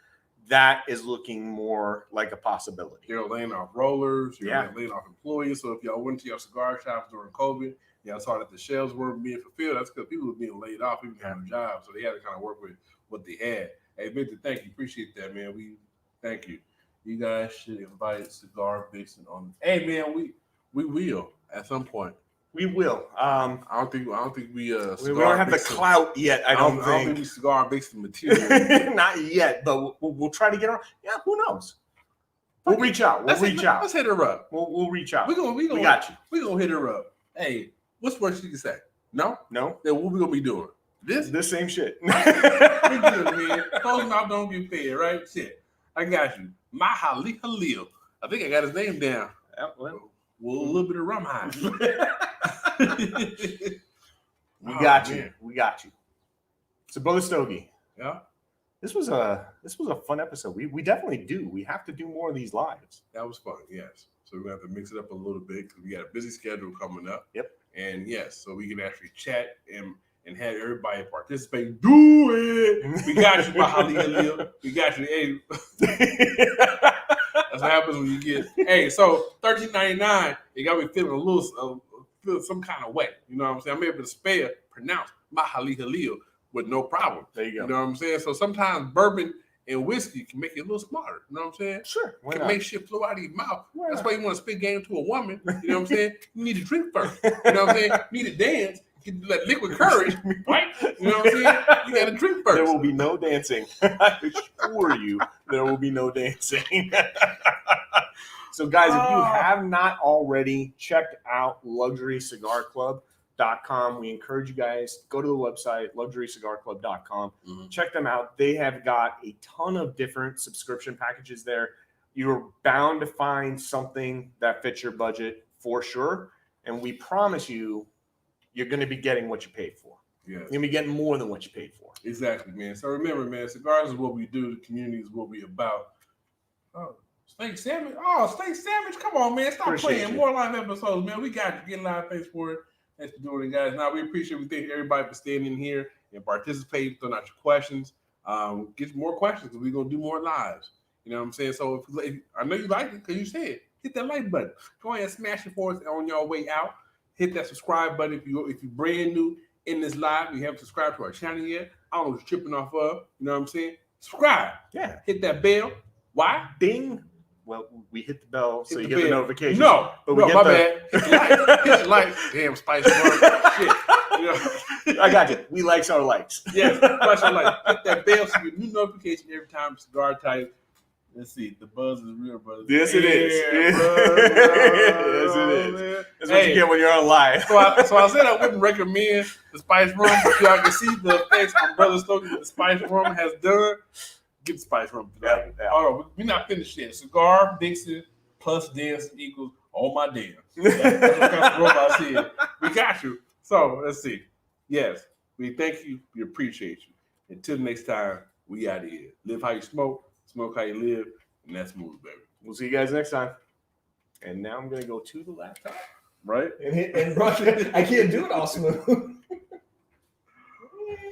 that is looking more like a possibility. They're laying off rollers, laying off employees. So if y'all went to your cigar shops during COVID, y'all saw that the shelves weren't being fulfilled. That's because people were being laid off, people didn't have jobs, so they had to kind of work with what they had. Hey, Victor, thank you. Appreciate that, man. We thank you. You guys should invite Cigar Vixen on. Hey, man, we will at some point. We will. I don't think we don't have the clout yet. I don't think we Cigar Vixen material. Not yet, but we'll try to get around. Yeah, who knows? We'll reach out. Let's hit her up. We'll reach out. We got you. We're gonna hit her up. Hey, what's what she can say? No? No. Then what we gonna be doing? This same shit. We good, man. Close mouth don't get fed, right? Shit. I got you. Mahali Halil. I think I got his name down. Well, a little bit of rum high. We got you. We got you. So, Brother Stogie. Yeah. This was a fun episode. We definitely do. We have to do more of these lives. That was fun, yes. So we're gonna have to mix it up a little bit because we got a busy schedule coming up. Yep. And yes, so we can actually chat and have everybody participate. Do it. We got you, Mahali Halil. We got you. Hey. That's what happens when you get. Hey, so $13.99. It got me feeling a little, feel some kind of way. You know what I'm saying? I'm able to pronounce Mahali Halil with no problem. There you go. You know what I'm saying? So sometimes bourbon and whiskey can make you a little smarter. You know what I'm saying? Sure. Can make shit flow out of your mouth. That's why you want to spit game to a woman. You know what I'm saying? You need to drink first. You know what I'm saying? You need to dance. You get that liquid courage, right? You know what I'm saying? You got to drink first. There will be no dancing. I assure you, there will be no dancing. So, guys, if you have not already checked out LuxuryCigarClub.com, we encourage you guys to go to the website, LuxuryCigarClub.com. Check them out. They have got a ton of different subscription packages there. You're bound to find something that fits your budget for sure. And we promise you, you're going to be getting what you paid for. Yes. You're going to be getting more than what you paid for. Exactly, man. So remember, man, cigars is what we do. The community is what we about. Oh, steak sandwich. Oh, steak sandwich. Come on, man. Stop playing. More live episodes, man. We got you. Get live. Thanks for it. Thanks for doing it, guys. Now, we appreciate thank everybody for staying in here and participating, throwing out your questions. Get more questions because we're going to do more lives. You know what I'm saying? So if I know you like it because you said, hit that like button. Go ahead and smash it for us on your way out. Hit that subscribe button if you're brand new in this live. You haven't subscribed to our channel yet. I don't know what you're tripping off of. You know what I'm saying? Subscribe. Yeah. Hit that bell. Why? Ding. Well, we hit the bell so you get the notification. No, but we get my bad. Hit the like. Damn, Spice World. Shit. You know? I got you. We likes our likes. Yes, plus our likes. Hit that bell so you get new notification every time Cigar type. Let's see. The buzz is real, brother. Yes, it is. Yes, it is. That's what you get when you're on live. So I said I wouldn't recommend the Spice Rum, but y'all can see the effects on Brother Stogie that the Spice Rum has done. Get the Spice Rum. Yeah. Hold on, we're not finished yet. Cigar, Dixon, plus dance equals oh my damn. That's what kind of robot said. We got you. So let's see. Yes, we thank you. We appreciate you. Until next time, we out of here. Live how you smoke. Smoke how you live, and that's smooth, baby. We'll see you guys next time. And now I'm going to go to the laptop. Right? And brush it. I can't do it all smooth.